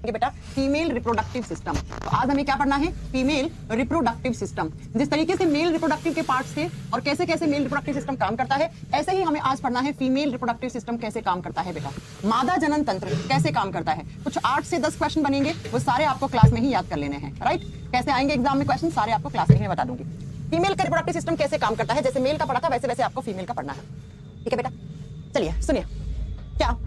बेटा female reproductive system. तो आज हमें क्या पढ़ना है? Female reproductive system. जिस तरीके से मेल रिप्रोडक्टिव के पार्ट्स थे और कैसे कैसे मेल रिप्रोडक्टिव सिस्टम काम करता है, ऐसे ही हमें आज पढ़ना है फीमेल रिप्रोडक्टिव सिस्टम कैसे काम करता है। बेटा मादा जनन तंत्र कैसे काम करता है, कुछ 8 से 10 क्वेश्चन बनेंगे, वो सारे आपको क्लास में ही याद कर लेने हैं। राइट, कैसे आएंगे एग्जाम में क्वेश्चन, सारे आपको क्लास में ही बता दूंगी। फीमेल का रिप्रोडक्टिव सिस्टम कैसे काम करता है, जैसे मेल का पढ़ा था वैसे वैसे आपको फीमेल का पढ़ना है। ठीक है बेटा, चलिए सुनिए। क्या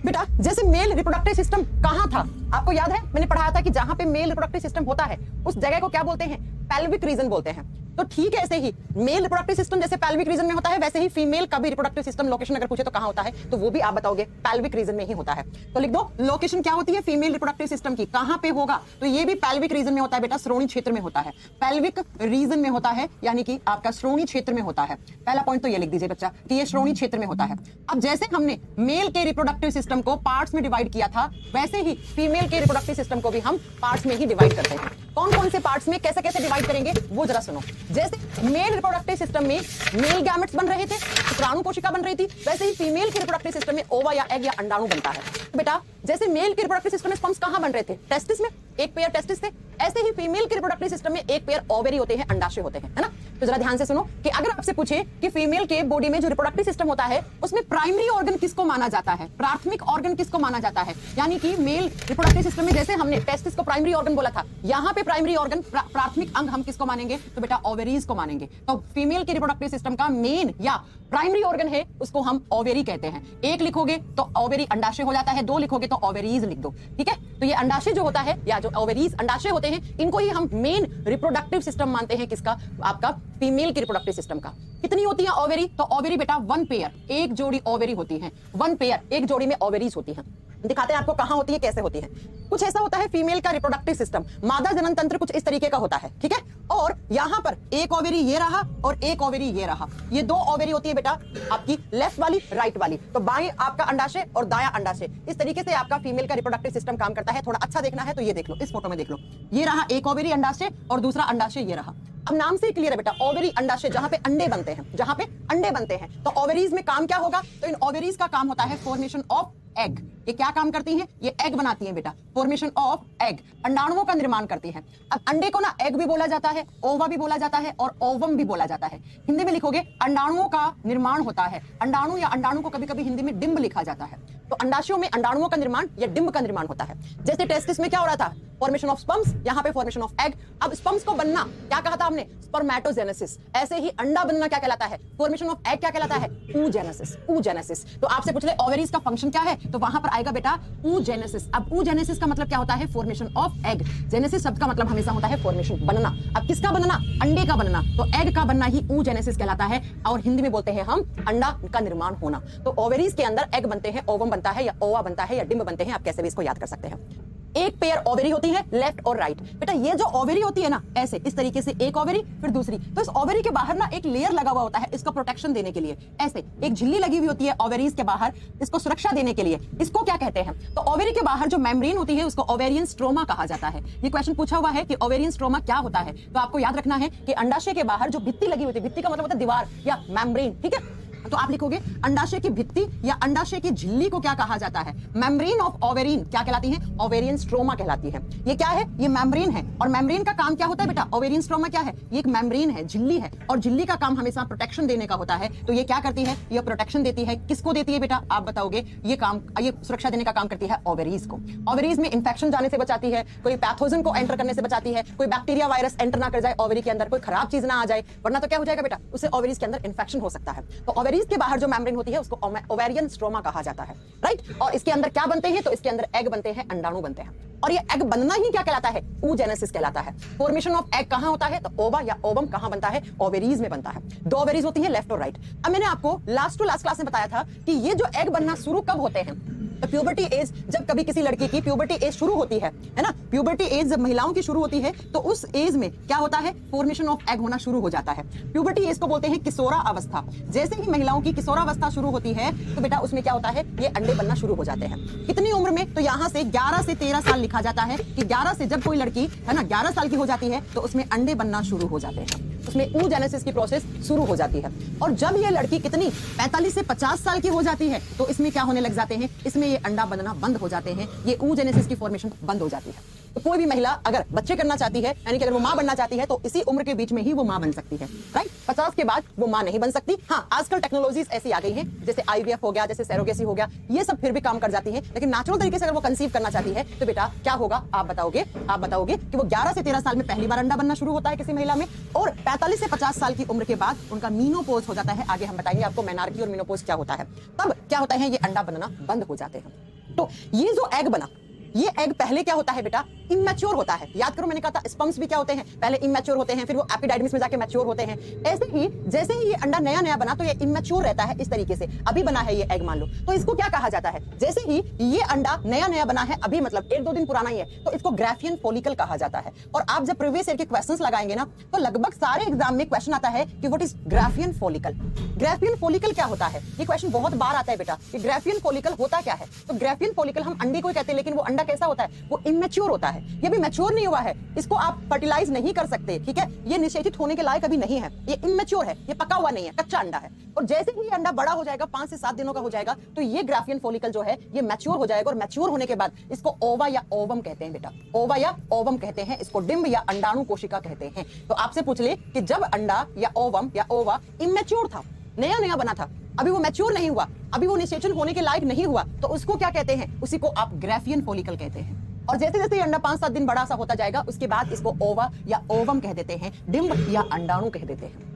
बेटा, जैसे मेल रिप्रोडक्टिव सिस्टम कहां था, आपको याद है? मैंने पढ़ाया था कि जहां पे मेल रिप्रोडक्टिव सिस्टम होता है उस जगह को क्या बोलते हैं? पेल्विक रीजन बोलते हैं। तो ठीक है, ऐसे ही मेल रिप्रोडक्टिव सिस्टम जैसे पेल्विक रीजन में होता है, वैसे ही फीमेल का भी रिप्रोडक्टिव सिस्टम लोकेशन अगर पूछे तो कहां होता है, तो वो भी आप बताओगे पेल्विक रीजन में ही होता है। तो लिख दो लोकेशन क्या होती है फीमेल रिप्रोडक्टिव सिस्टम की, कहां पे होगा? तो ये भी पेल्विक रीजन में होता है बेटा, श्रोणी क्षेत्र में होता है। पेल्विक रीजन में होता है यानी कि आपका श्रोणी क्षेत्र में होता है। पहला पॉइंट तो ये लिख दीजिए बच्चा कि ये श्रोणी क्षेत्र में होता है। अब जैसे हमने मेल के रिप्रोडक्टिव सिस्टम को पार्ट्स में डिवाइड किया था, वैसे ही फीमेल के रिप्रोडक्टिव सिस्टम को भी हम पार्ट्स में ही डिवाइड करते हैं। कौन कौन से पार्ट्स में कैसे कैसे डिवाइड करेंगे वो जरा सुनो। जैसे मेल रिप्रोडक्टिव सिस्टम में मेल गैमेट्स बन रहे थे, शुक्राणु कोशिका बन रही थी, वैसे ही फीमेल के रिप्रोडक्टिव सिस्टम में ओवा या एग या अंडाणु बनता है। बेटा जैसे मेल के रिप्रोडक्टिव सिस्टम में स्पर्म्स कहां बन रहे थे? टेस्टिस में, एक पेयर टेस्टिस थे। ऐसे ही फीमेल के रिप्रोडक्टिव सिस्टम में एक पेयर ओवरी होते हैं, अंडाशय होते हैं, है ना? तो जरा ध्यान से सुनो कि अगर आपसे पूछे कि फीमेल के बॉडी में जो रिप्रोडक्टिव सिस्टम होता है उसमें प्राइमरी ऑर्गन किसको माना जाता है, प्राथमिक ऑर्गन किसको माना जाता है, यानी कि मेल रिप्रोडक्टिव सिस्टम में जैसे हमने टेस्टिस को प्राइमरी ऑर्गन बोला था, यहाँ पे प्राइमरी ऑर्गन प्राथमिक अंग हम किसको मानेंगे? तो बेटा ओवेरीज को मानेंगे। तो फीमेल के रिप्रोडक्टिव सिस्टम का मेन या प्राइमरी ऑर्गन है उसको हम ओवेरी कहते हैं। एक लिखोगे तो ओवेरी अंडाशय हो जाता है, 2 लिखोगे तो ओवेरीज लिख दो। ठीक है, तो ये अंडाशय जो होता है या जो ओवेरीज अंडाशय होते हैं, इनको ही हम मेन रिप्रोडक्टिव सिस्टम मानते हैं। किसका? आपका फीमेल के रिप्रोडक्टिव सिस्टम का। कितनी होती है ओवेरी? तो ओवेरी बेटा 1 पेयर, एक जोड़ी ओवेरी होती है। 1 पेयर, एक जोड़ी में ओवेरीज होती हैं। दिखाते हैं आपको कहां होती है, कैसे होती है। कुछ ऐसा होता है फीमेल का रिप्रोडक्टिव सिस्टम, मादा जनन तंत्र कुछ इस तरीके का होता है। ठीक है, और यहां पर एक ओवेरी ये रहा और एक ओवेरी ये रहा, ये 2 ओवेरी होती है बेटा आपकी, लेफ्ट वाली राइट वाली। तो बाएं आपका अंडाशय और दायां अंडाशय, इस तरीके से आपका फीमेल का रिप्रोडक्टिव सिस्टम काम करता है। थोड़ा अच्छा देखना है तो ये देख लो, इस फोटो में देख लो, ये रहा एक ओवेरी अंडाशय और दूसरा अंडाशय ये रहा। अब नाम से क्लियर है बेटा, ओवेरी अंडाशय जहां पे अंडे बनते हैं, जहां पे अंडे बनते हैं। तो ओवेरीज में काम क्या होगा? तो इन ओवेरीज का काम होता है फॉर्मेशन ऑफ एग। ये क्या काम करती हैं? ये एग बनाती हैं बेटा, फॉर्मेशन ऑफ एग, अंडाणुओं का निर्माण करती हैं। अब अंडे को ना एग भी बोला जाता है, ओवा भी बोला जाता है और ओवम भी बोला जाता है। हिंदी में लिखोगे अंडाणुओं का निर्माण होता है। अंडाणु या अंडाणु को कभी कभी हिंदी में डिंब लिखा जाता है। तो अंडाशयों में अंडाणुओं का निर्माण या डिंब का निर्माण होता है। जैसे टेस्टिस में क्या हो रहा था? फॉर्मेशन ऑफ स्पर्म्स, यहाँ पे फॉर्मेशन ऑफ एग। अब स्पर्म्स को बनना क्या कहा था हमने? स्पर्मेटोजेनेसिस। ऐसे ही अंडा बनना क्या कहलाता है? फॉर्मेशन ऑफ एग क्या कहलाता है? oogenesis। oogenesis। तो आपसे पूछ ले ओवेरीज का फंक्शन क्या है, तो वहां पर आएगा बेटा oogenesis। अब oogenesis का मतलब क्या होता है? Formation of egg. जेनेसिस शब्द का मतलब हमेशा होता है फॉर्मेशन, बनना। अब किसका बनना? अंडे का बनना। तो एग का बनना ही oogenesis कहलाता है, और हिंदी में बोलते हैं हम अंडा का निर्माण होना। तो ओवेरीज के अंदर एग बनते हैं, ओवम बनता है या ओवा बनता है या डिंब बनते हैं, आप कैसे भी इसको याद कर सकते हैं। एक पेयर ओवेरी होती है, लेफ्ट और राइट। बेटा ये जो ओवेरी होती है ना, ऐसे इस तरीके से एक ओवेरी फिर दूसरी, तो इस ओवेरी के बाहर ना एक लेयर लगा हुआ होता है इसका प्रोटेक्शन देने के लिए। ऐसे एक झिल्ली लगी हुई होती है ओवेरीज के बाहर, इसको सुरक्षा देने के लिए। इसको क्या कहते हैं? तो ओवेरी के बाहर जो मेम्ब्रेन होती है उसको ओवेरियन स्ट्रोमा कहा जाता है। ये क्वेश्चन पूछा हुआ है कि ओवेरियन स्ट्रोमा क्या होता है, तो आपको याद रखना है कि अंडाशय के बाहर जो भित्ति लगी होती है, भित्ति का मतलब होता है दीवार या मेम्ब्रेन। ठीक है, तो आप लिखोगे अंडाशय की भित्ति या अंडाशय की झिल्ली को क्या कहा जाता है? मेम्ब्रेन ऑफ ओवेरिन क्या कहलाती है? ओवेरियन स्ट्रोमा कहलाती है। ये क्या है? ये मेम्ब्रेन है। और मेम्ब्रेन का काम क्या होता है बेटा? ओवेरियन स्ट्रोमा क्या है? ये एक मेम्ब्रेन है, झिल्ली है, और झिल्ली का काम हमेशा प्रोटेक्शन देने का होता है। तो ये क्या करती है? ये प्रोटेक्शन देती है। किसको देती है बेटा? आप बताओगे। ये काम, ये सुरक्षा देने का काम करती है ओवेरीज को। ओवेरीज में इंफेक्शन जाने से बचाती है, कोई पैथोजन को एंटर करने से बचाती है, कोई बैक्टीरिया वायरस एंटर ना कर जाए ओवेरी के अंदर, कोई खराब चीज ना आ जाए, वरना तो क्या हो जाएगा बेटा? उससे ओवेरीज के अंदर इंफेक्शन हो सकता है। तो ओवेरीज के बाहर जो मेम्ब्रेन होती है उसको ओवेरियन स्ट्रोमा कहा जाता है। राइट, और इसके अंदर क्या बनते हैं? तो इसके अंदर एग बनते हैं, अंडाणु बनते हैं। और ये एग बनना ही क्या कहलाता है? oogenesis कहलाता है। फॉर्मेशन ऑफ एग कहां होता है? तो ओवा या ओवम कहां बनता है? ओवेरीज में बनता है। 2 ओवेरीज होती है, लेफ्ट और राइट। अब मैंने आपको लास्ट टू लास्ट क्लास में बताया था कि ये जो एग बनना शुरू कब होते हैं? तो प्यूबर्टी एज, जब कभी किसी लड़की की प्यूबर्टी एज शुरू होती है ना, प्यूबर्टी एज जब महिलाओं की शुरू होती है तो उस एज में क्या होता है? फॉर्मेशन ऑफ एग होना शुरू हो जाता है। प्यूबर्टी एज को बोलते हैं किशोरा अवस्था। जैसे ही महिलाओं की किशोरा अवस्था शुरू होती है तो बेटा उसमें क्या होता है? ये अंडे बनना शुरू हो जाते हैं। कितनी उम्र में? तो यहाँ से 11 से 13 साल लिखा जाता है कि 11 से जब कोई लड़की है ना 11 साल की हो जाती है तो उसमें अंडे बनना शुरू हो जाते हैं। उसमें oogenesis की प्रोसेस शुरू हो जाती है। और जब ये लड़की कितनी 45 से 50 साल की हो जाती है तो इसमें क्या होने लग जाते हैं, इसमें ये अंडा बनना बंद हो जाते हैं, ये oogenesis की फॉर्मेशन बंद हो जाती है। तो कोई भी महिला अगर बच्चे करना चाहती है, यानी कि अगर वो मां बनना चाहती है तो इसी उम्र के बीच में ही वो मां बन सकती है, राइट। 50 के बाद वो मां नहीं बन सकती। हाँ, आजकल टेक्नोलॉजीज ऐसी आ गई हैं, जैसे IVF हो गया, जैसे सैरोगेसी हो गया, ये सब फिर भी काम कर जाती है। लेकिन नेचुरल तरीके से अगर वो कंसीव करना चाहती है तो बेटा क्या होगा, आप बताओगे कि वो 11 से 13 साल में पहली बार अंडा बनना शुरू होता है किसी महिला में, और 45 से 50 साल की उम्र के बाद उनका मीनोपॉज हो जाता है। आगे हम बताएंगे आपको मेनार्की और मीनोपॉज क्या होता है। तब क्या होता है, ये अंडा बनना बंद हो जाते हैं। तो ये जो एग बना, ये एग पहले क्या होता है बेटा, इमैच्योर होता है। याद करो मैंने कहा था स्पर्म्स भी क्या होते हैं, पहले इमैच्योर होते हैं, फिर वो एपिडाइडमिस में जाके मैच्योर होते हैं। ऐसे ही जैसे ही ये अंडा नया नया बना तो ये इमैच्योर रहता है इस तरीके से। अभी बना है ये एग मान लो, तो इसको क्या कहा जाता है, जैसे ही ये अंडा नया नया बना है, अभी मतलब 1-2 दिन पुराना ही है, तो इसको ग्राफियन फॉलिकल कहा जाता है। और आप जब प्रीवियस ईयर के क्वेश्चंस लगाएंगे ना तो लगभग सारे एग्जाम में क्वेश्चन आता है कि what is Graafian follicle. Graafian follicle क्या होता है, ये क्वेश्चन बहुत बार आता है बेटा कि ग्राफियन फॉलिकल होता क्या है। तो ग्राफियन फॉलिकल हम अंडे को कहते हैं, लेकिन वो अंडा कैसा होता है, वो इमेच्योर होता है। ये भी मैच्योर नहीं हुआ है, इसको आप फर्टिलाइज नहीं कर सकते, ठीक है। ये निषेचित होने के लायक अभी नहीं है, ये इमेच्योर है, ये पका हुआ नहीं है, कच्चा अंडा है। और जैसे ही ये अंडा बड़ा हो जाएगा, 5 से 7 दिनों का हो जाएगा, तो ये ग्राफियन फॉलिकल जो है ये मैच्योर हो जाएगा। और मैच्योर होने के बाद इसको ओवा या ओवम कहते हैं बेटा, ओवा या ओवम कहते हैं, इसको डिंब या अंडाणु कोशिका कहते हैं। तो आपसे पूछ ले कि जब अंडा या ओवम या ओवा इमेच्योर था, नया नया बना था, अभी वो मैच्योर नहीं हुआ, अभी वो निषेचन होने के लायक नहीं हुआ, तो उसको क्या कहते हैं, उसी को आप ग्राफियन फॉलिकल कहते हैं। और जैसे जैसे ये अंडा 5-7 दिन बड़ा सा होता जाएगा, उसके बाद इसको ओवा या ओवम कह देते हैं, डिंब या अंडाणु कह देते हैं।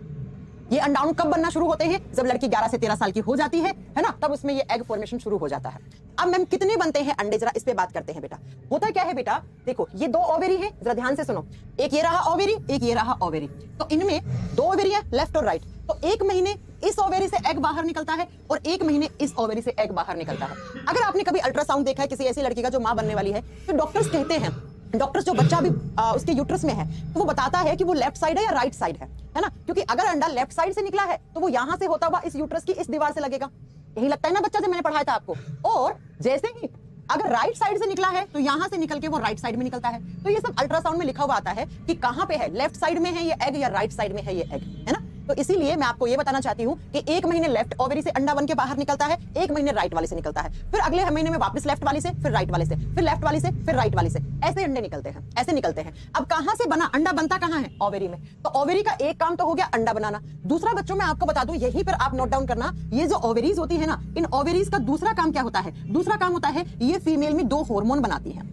ये अंडाणु कब बनना शुरू होते हैं, जब लड़की 11 से 13 साल की हो जाती है ना, तब उसमें ये एग फॉर्मेशन शुरू हो जाता है। अब मैम कितने बनते हैं अंडे, जरा इस पे बात करते हैं बेटा। होता क्या है बेटा, देखो ये 2 ओवेरी है, जरा ध्यान से सुनो, एक ये रहा ओवेरी, एक ये रहा ओवेरी। तो इनमें 2 ओवेरी है, लेफ्ट और राइट। तो 1 महीने इस ओवेरी से एग बाहर निकलता है और 1 महीने इस ओवेरी से एग बाहर निकलता है। अगर आपने कभी अल्ट्रासाउंड देखा है किसी ऐसी लड़की का जो मां बनने वाली है, तो डॉक्टर्स कहते हैं, डॉक्टर्स जो बच्चा अभी उसके यूट्रस में है, तो वो बताता है कि वो लेफ्ट साइड है या राइट साइड है ना। क्योंकि अगर अंडा लेफ्ट साइड से निकला है तो वो यहां से होता हुआ इस यूट्रस की इस दीवार से लगेगा, यही लगता है ना बच्चा, जब मैंने पढ़ाया था आपको। और जैसे ही अगर राइट साइड से निकला है तो यहां से निकल के वो राइट साइड में निकलता है। तो ये सब अल्ट्रासाउंड में लिखा हुआ आता है कि कहां पे है, लेफ्ट साइड में है ये एग या राइट साइड में है ये एग, है ना। तो इसीलिए मैं आपको ये बताना चाहती हूँ कि 1 महीने लेफ्ट ओवेरी से अंडा बन के बाहर निकलता है, 1 महीने राइट वाले से निकलता है, फिर अगले महीने में वापस लेफ्ट वाले से, फिर राइट वाले से, फिर लेफ्ट वाले से, फिर राइट वाले से, ऐसे अंडे निकलते हैं, ऐसे निकलते हैं। अब कहां से बना अंडा, बनता कहां है, ओवेरी में। तो ओवेरी का एक काम तो हो गया अंडा बनाना। दूसरा बच्चों मैं आपको बता दूं, यहीं पर आप नोट डाउन करना, ये जो ओवेरीज होती है ना, इन ओवेरीज का दूसरा काम क्या होता है, दूसरा काम होता है ये फीमेल में 2 हार्मोन बनाती है।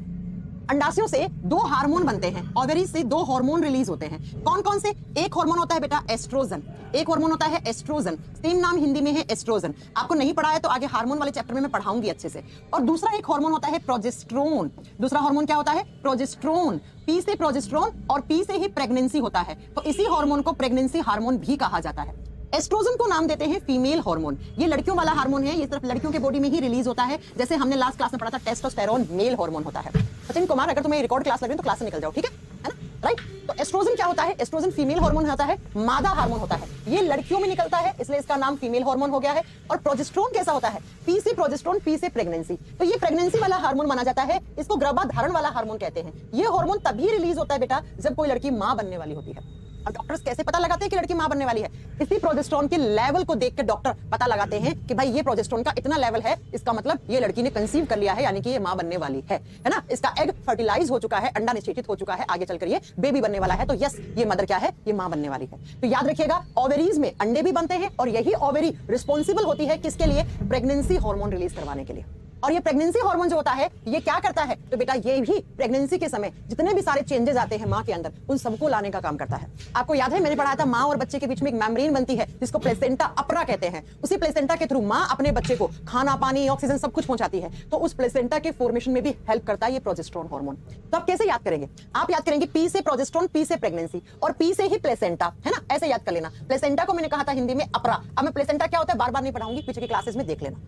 अंडाशयों से 2 हार्मोन बनते हैं, ओवेरी से 2 हार्मोन रिलीज होते हैं। कौन कौन से, एक हार्मोन होता है बेटा एस्ट्रोजन, एक हार्मोन होता है एस्ट्रोजन, सेम नाम हिंदी में है एस्ट्रोजन। आपको नहीं पढ़ा है तो आगे हार्मोन वाले चैप्टर में मैं पढ़ाऊंगी अच्छे से। और दूसरा एक हार्मोन होता है प्रोजेस्टेरोन। दूसरा हार्मोन क्या होता है, प्रोजेस्टेरोन। पी से प्रोजेस्टेरोन और पी से ही प्रेगनेंसी होता है, तो इसी हार्मोन को प्रेगनेंसी हार्मोन भी कहा जाता है। एस्ट्रोजन को नाम देते हैं फीमेल हार्मोन, ये लड़कियों वाला हार्मोन है, ये सिर्फ लड़कियों के बॉडी में ही रिलीज होता है। जैसे हमने लास्ट क्लास में पढ़ा था टेस्टोस्टेरोन मेल हार्मोन होता है। सचिन कुमार, अगर तुम्हें रिकॉर्ड क्लास लग रही है तो क्लास से निकल जाओ, ठीक है ना, राइट। तो एस्ट्रोजन क्या होता है, एस्ट्रोजन फीमेल हार्मोन होता है, मादा हार्मोन होता है, ये लड़कियों में निकलता है, इसलिए इसका नाम फीमेल हार्मोन हो गया है। और प्रोजेस्टेरोन कैसा होता है, पी से प्रोजेस्टेरोन, पी से प्रेगनेंसी, तो ये प्रेगनेंसी वाला हार्मोन माना जाता है, इसको गर्भाधारण वाला हार्मोन कहते हैं। ये हार्मोन तभी रिलीज होता है बेटा जब कोई लड़की मां बनने वाली होती है। अब डॉक्टर्स कैसे पता लगाते हैं कि लड़की मां बनने वाली है, इसी प्रोजेस्टेरोन के लेवल को देख के डॉक्टर पता लगाते हैं कि भाई ये प्रोजेस्टेरोन का इतना लेवल है, इसका मतलब ये लड़की ने कंसीव कर लिया है, यानी कि ये मां बनने वाली है ना। इसका एग फर्टिलाइज हो चुका है, अंडा निषेचित हो चुका है, आगे चलकर ये बेबी बनने वाला है, तो यस ये मदर क्या है, ये मां बनने वाली है। तो याद रखिएगा ओवेरीज में अंडे भी बनते हैं और यही ओवेरी रिस्पॉन्सिबल होती है किसके लिए, प्रेगनेंसी हार्मोन रिलीज करवाने के लिए। और ये प्रेगनेंसी हार्मोन जो होता है ये क्या करता है, तो बेटा ये भी प्रेगनेंसी के समय जितने भी सारे चेंजेस आते हैं मां के अंदर, उन सबको लाने का काम करता है। आपको याद है मैंने पढ़ाया था मां और बच्चे के बीच में एक मेम्ब्रेन बनती है जिसको प्लेसेंटा अपरा कहते हैं। उसी प्लेसेंटा के थ्रू मां अपने बच्चे को खाना, पानी, ऑक्सीजन सब कुछ पहुंचाती है, तो उस प्लेसेंटा के फॉर्मेशन में भी हेल्प करता है ये प्रोजेस्टेरोन हार्मोन। तो आप कैसे याद करेंगे, आप याद करेंगे पी से प्रोजेस्टेरोन, पी से प्रेगनेंसी और पी से ही प्लेसेंटा, है ना, ऐसे याद कर लेना। प्लेसेंटा को मैंने कहा था हिंदी में अपरा, अब मैं प्लेसेंटा क्या होता है बार बार नहीं पढ़ाऊंगी, पीछे की क्लासेस में देख लेना।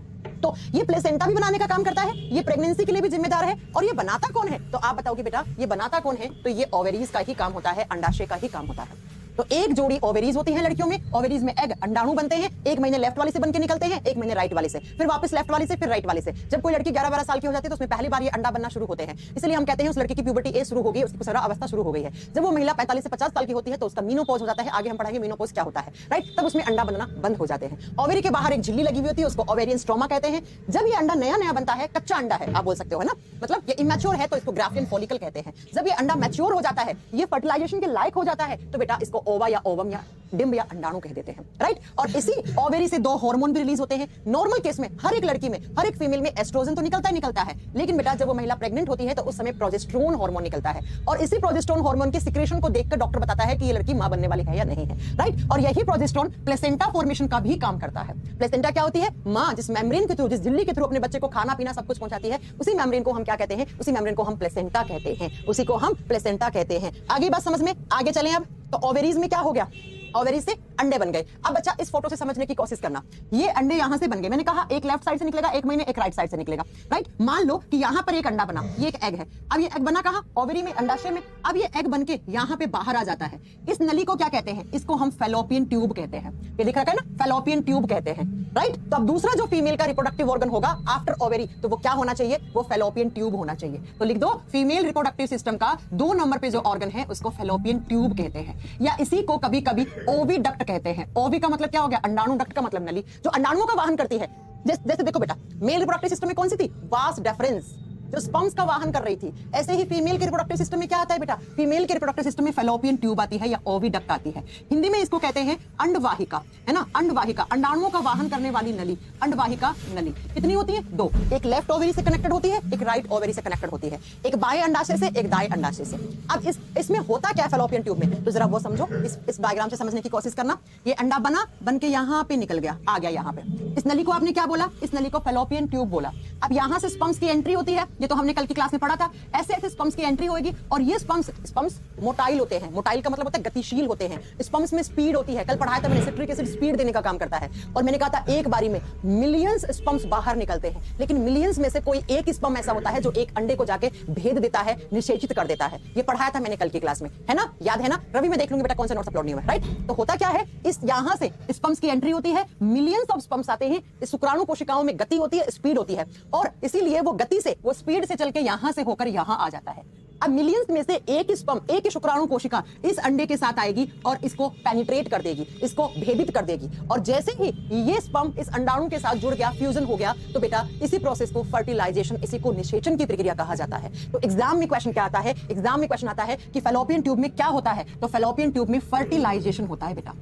तो ये प्लेसेंटा भी बनाने का काम करता है, ये प्रेगनेंसी के लिए भी जिम्मेदार है। और ये बनाता कौन है, तो आप बताओगे बेटा ये बनाता कौन है, तो ये ओवेरीज का ही काम होता है, अंडाशय का ही काम होता है। तो एक जोड़ी ओवेरीज होती है लड़कियों में, ओवेरीज में एग अंडाणु बनते हैं, एक महीने लेफ्ट वाले से बन के निकलते हैं, एक महीने राइट वाले से, फिर वापस लेफ्ट वाले से, फिर राइट वाले से। जब कोई लड़की 11-12 साल की हो जाती है तो उसमें पहली बार ये अंडा बनना शुरू होते हैं, इसलिए हम कहते हैं उस लड़की की प्यूबर्टी एज शुरू हो गई, उसकी कुसरा अवस्था शुरू हो गई है। जब वो महिला 45 से 50 साल की होती है तो उसका मीनोपॉज हो जाता है, आगे हम पढ़ाएंगे मीनोपॉज क्या होता है, राइट। तब उसमें अंडा बनना बंद हो जाते हैं। ओवेरी के बाहर एक झिल्ली लगी हुई होती है, उसको ओवेरियन स्ट्रोमा कहते हैं। जब ये अंडा नया नया बनता है, कच्चा अंडा है आप बोल सकते हो, है ना, मतलब ये इमैच्योर है तो इसको ग्राफियन फॉलिकल कहते हैं। जब ये अंडा मैच्योर हो जाता है, ये फर्टिलाइजेशन के लायक हो जाता है, तो बेटा इसको ओवा या ओवम या डिंब या अंडाणु कह देते हैं, राइट। और इसी ओवेरी से 2 हार्मोन भी रिलीज होते हैं। नॉर्मल केस में हर एक लड़की में, हर एक फीमेल में एस्ट्रोजन तो निकलता है, लेकिन बेटा जब वो महिला प्रेग्नेंट होती है तो उस समय प्रोजेस्टेरोन हार्मोन निकलता है, और इसी प्रोजेस्टेरोन हार्मोन के सिक्रेशन को देखकर डॉक्टर बताता है कि ये लड़की मां बनने वाली है या नहीं है, राइट। और यही प्रोजेस्टेरोन प्लेसेंटा फॉर्मेशन का भी काम करता है। प्लेसेंटा क्या होती है? मां जिस मेम्ब्रेन के थ्रू, जिस झिल्ली के थ्रू अपने बच्चे को खाना पीना सब कुछ पहुंचाती है, उसी मेम्ब्रेन को हम क्या कहते हैं? उसी मेम्ब्रेन को हम प्लेसेंटा कहते हैं, उसी को हम प्लेसेंटा कहते हैं। आगे बात समझ में, आगे चलें। अब तो ओवेरीज में क्या हो गया? ओवेरीज से अंडे बन गए। अब बच्चा इस फोटो से समझने की कोशिश करना, ये अंडे यहां से बन गए। मैंने कहा एक लेफ्ट साइड से निकलेगा, एक महीने एक राइट साइड से निकलेगा, राइट। मान लो कि यहां पर एक अंडा बना, ये एक एग है। अब ये एग बना कहां? ओवेरी में, अंडाशय में। अब ये एग बन के यहां पे बाहर आ जाता है। इस नली को क्या कहते हैं? इसको हम फैलोपियन ट्यूब कहते हैं। ये दिख रहा है ना, फैलोपियन ट्यूब कहते हैं, राइट। तो अब दूसरा जो फीमेल का रिप्रोडक्टिव ऑर्गन होगा आफ्टर ओवेरी, तो वो क्या होना चाहिए? वो फैलोपियन ट्यूब होना चाहिए। तो लिख दो, फीमेल रिप्रोडक्टिव सिस्टम का 2 नंबर पे जो ऑर्गन है उसको फैलोपियन ट्यूब कहते हैं, या इसी को कभी कभी ओविडक्ट कहते हैं। ओवी का मतलब क्या हो गया? अंडाणु, डक्ट का मतलब नली, जो अंडाणुओं का वाहन करती है। जैसे देखो बेटा, मेल रिप्रोडक्टिव सिस्टम में कौन सी थी? वास डेफरेंस, जो स्पर्म्स का वाहन कर रही थी। ऐसे ही फीमेल के रिप्रोडक्टिव सिस्टम में क्या आता है बेटा? फीमेल के रिप्रोडक्टिव सिस्टम में फैलोपियन ट्यूब आती है या ओविडक्ट आती है। हिंदी में इसको कहते हैं अंडवाहिका, है ना, अंडवाहिका, अंडाणुओं का वाहन करने वाली नली, अंडवाहिका नली। कितनी होती है? 2। एक लेफ्ट ओवेरी से कनेक्टेड होती है, एक राइट ओवेरी से कनेक्टेड होती है, एक बाएं अंडाशय से, एक दाएं अंडाशय से। अब इसमें होता क्या है फैलोपियन ट्यूब में? तो जरा वो समझो, इस डायग्राम से समझने की कोशिश करना। ये अंडा बन के यहाँ पे निकल गया, आ गया यहाँ पे। इस नली को आपने क्या बोला? इस नली को फैलोपियन ट्यूब बोला। अब यहाँ से स्पर्म्स की एंट्री होती है, ये तो हमने कल की क्लास में पढ़ा था। ऐसे ऐसे स्पर्म्स की एंट्री होगी, और ये स्पर्म्स मोटाइल होते हैं। मोटाइल का मतलब होता है गतिशील होते हैं। स्पर्म्स में स्पीड होती है, कल पढ़ाया था मैंने, सिट्रिक एसिड स्पीड देने का काम करता है। और मैंने कहा था एक बारी में मिलियंस स्पर्म्स बाहर निकलते हैं, लेकिन मिलियंस में से कोई एक स्पर्म ऐसा होता है जो एक अंडे को जाके भेद देता है, निषेचित कर देता है। ये पढ़ाया था मैंने कल की क्लास में, है ना, याद है ना? रवि में देख लूंगी बेटा कौन सा नोट्स अपलोड नहीं हुआ, राइट। तो होता क्या है, इस यहां से स्पर्म्स की एंट्री होती है, मिलियंस ऑफ स्पर्म्स आते हैं। इस शुक्राणु कोशिकाओं में गति होती है, स्पीड होती है, और इसीलिए वो गति से, वो स्पीड से चल के यहां से होकर यहां आ जाता है। अब मिलियंस में से एक स्पर्म, एक शुक्राणु कोशिका इस अंडे के साथ आएगी और इसको पेनिट्रेट कर देगी, इसको भेदित कर देगी। और जैसे ही ये स्पर्म इस अंडाणु के साथ जुड़ गया, फ्यूजन हो गया, तो बेटा इसी प्रोसेस को फर्टिलाइजेशन, इसी को निषेचन की प्रक्रिया कहा जाता है। तो एग्जाम में क्वेश्चन क्या आता है? एग्जाम में क्वेश्चन आता है कि फैलोपियन ट्यूब में क्या होता है? तो फैलोपियन ट्यूब में फर्टिलाइजेशन होता है बेटा।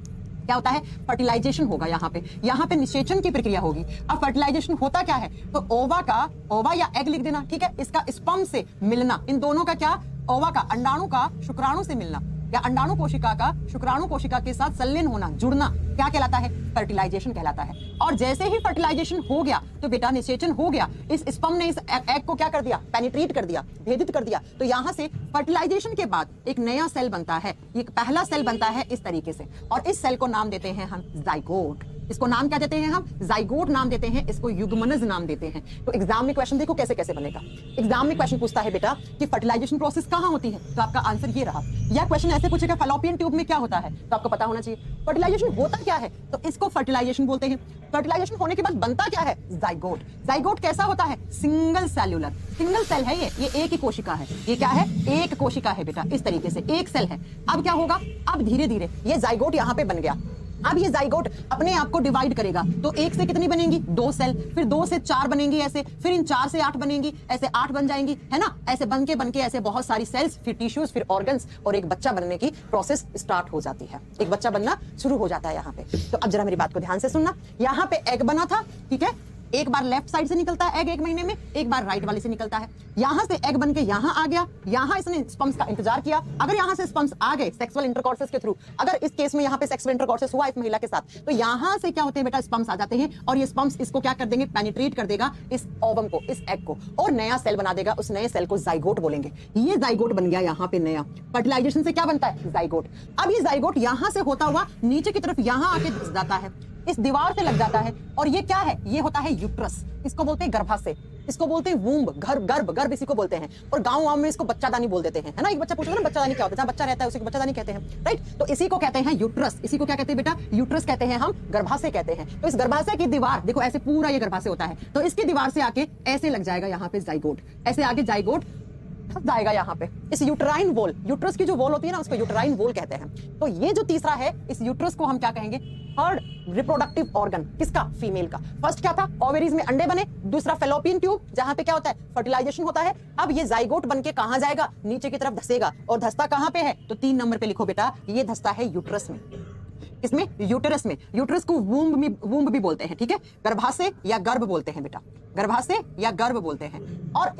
क्या होता है? फर्टिलाइजेशन होगा। यहाँ पे निषेचन की प्रक्रिया होगी। अब फर्टिलाइजेशन होता क्या है? तो ओवा या एग लिख देना, ठीक है। इसका स्पर्म से मिलना, इन दोनों का क्या? ओवा का, अंडाणु का शुक्राणु से मिलना, या अंडाणु कोशिका का शुक्राणु कोशिका के साथ संलयन होना, जुड़ना, क्या कहलाता है? फर्टिलाइजेशन कहलाता है। और जैसे ही फर्टिलाइजेशन हो गया तो बेटा निषेचन हो गया। इस स्पर्म ने इस एग को क्या कर दिया? पेनिट्रेट कर दिया, भेदित कर दिया। तो यहां से फर्टिलाइजेशन के बाद एक नया सेल बनता है। ये पहला सेल बनता है इस तरीके से, और इस सेल को नाम देते हैं हम जाइगोट। इसको नाम क्या देते हैं हम? जाइगोट नाम देते हैं, इसको युग्मनज नाम देते हैं। तो एग्जाम में क्वेश्चन देखो कैसे कैसे बनेगा। एग्जाम में क्वेश्चन पूछता है बेटा कि फर्टिलाइजेशन प्रोसेस कहां होती है, तो आपका आंसर ये रहा। या क्वेश्चन ऐसे पूछेगा फैलोपियन ट्यूब में क्या होता है, तो आपको पता होना चाहिए। फर्टिलाइजेशन होता क्या है, तो इसको फर्टिलाइजेशन बोलते हैं। फर्टिलाइजेशन होने के बाद बनता क्या है? जाइगोट। जाइगोट कैसा होता है? सिंगल सेल्यूलर, सिंगल सेल है ये एक ही कोशिका है। ये क्या है? एक कोशिका है बेटा, इस तरीके से एक सेल है। अब क्या होगा? अब धीरे धीरे ये जाइगोट यहाँ पे बन गया। अब ये जाइगोट अपने आप को डिवाइड करेगा, तो एक से कितनी बनेंगी? 2 सेल, फिर 2 से 4 बनेंगी ऐसे, फिर इन 4 से 8 बनेंगी, ऐसे 8 बन जाएंगी, है ना। ऐसे बन के ऐसे बहुत सारी सेल्स, फिर टिश्यूज, फिर ऑर्गन्स, और एक बच्चा बनने की प्रोसेस स्टार्ट हो जाती है। एक बच्चा बनना शुरू हो जाता है यहाँ पे। तो अब जरा मेरी बात को ध्यान से सुनना। यहाँ पे एग बना था, ठीक है। एक बार लेफ्ट साइड से निकलता है एग एक महीने में, एक बार राइट वाले से निकलता है। यहां से एग बन के यहां आ गया, यहां इसने स्पर्म्स का इंतजार किया। अगर यहां से स्पर्म्स आ गए सेक्सुअल इंटरकॉर्सेस के थ्रू, अगर इस केस में यहां पे सेक्सुअल इंटरकॉर्सेस हुआ इस महिला के साथ, तो यहां से क्या होते हैं बेटा? स्पर्म्स आ जाते हैं, और ये स्पर्म्स इसको क्या कर देंगे? पेनिट्रेट कर देगा इस ओवम को, इस एग को, और नया सेल बना देगा। उस नए सेल को जाइगोट बोलेंगे। ये जाइगोट बन गया यहाँ पे नया। फर्टिलाइजेशन से क्या बनता है? जाइगोट। अब ये जाइगोट यहां से होता हुआ नीचे की तरफ यहां आके घुस जाता है। इस दीवार से लग जाता है और ये क्या है, ये होता है यूट्रस, इसको बोलते हैं गर्भाशय, इसको बोलते हैं वूम्ब, गर्भ इसी को बोलते हैं। और गांव में इसको बच्चादानी बोल देते हैं, है ना। एक बच्चा पूछेगा ना बच्चादानी क्या होता है, जहां बच्चा रहता है उसी को बच्चादानी कहते हैं, राइट। तो इसी को कहते हैं यूट्रस, इसी को क्या कहते हैं बेटा, यूट्रस कहते हैं हम, गर्भाशय कहते हैं। तो इस गर्भाशय की दीवार देखो ऐसे पूरा ये गर्भाशय होता है, तो इसकी दीवार से आके ऐसे लग जाएगा यहाँ पे जाइगोट, ऐसे आगे जाइगोट फंस जाएगा यहाँ पे इस यूट्राइन वॉल, यूट्रस की जो वॉल होती है ना उसको यूट्राइन वॉल कहते हैं। तो ये जो तीसरा है इस यूट्रस को हम क्या कहेंगे, थर्ड रिप्रोडक्टिव ऑर्गन, किसका, फीमेल का। फर्स्ट क्या था, ओवेरीज में अंडे बने, दूसरा फेलोपियन ट्यूब जहां पे क्या होता है, फर्टिलाइजेशन होता है। अब ये जाइगोट बनके कहां जाएगा, नीचे की तरफ धसेगा, और धसता कहां पे है, तो 3 नंबर पे लिखो बेटा, ये धसता है यूट्रस में। इसमें यूटेरस में, यूटेरस को वूम्ब भी बोलते हैं, ठीक है, गर्भाशय या गर्भ बोलते हैं बेटा, गर्भाशय या गर्भ बोलते हैं। और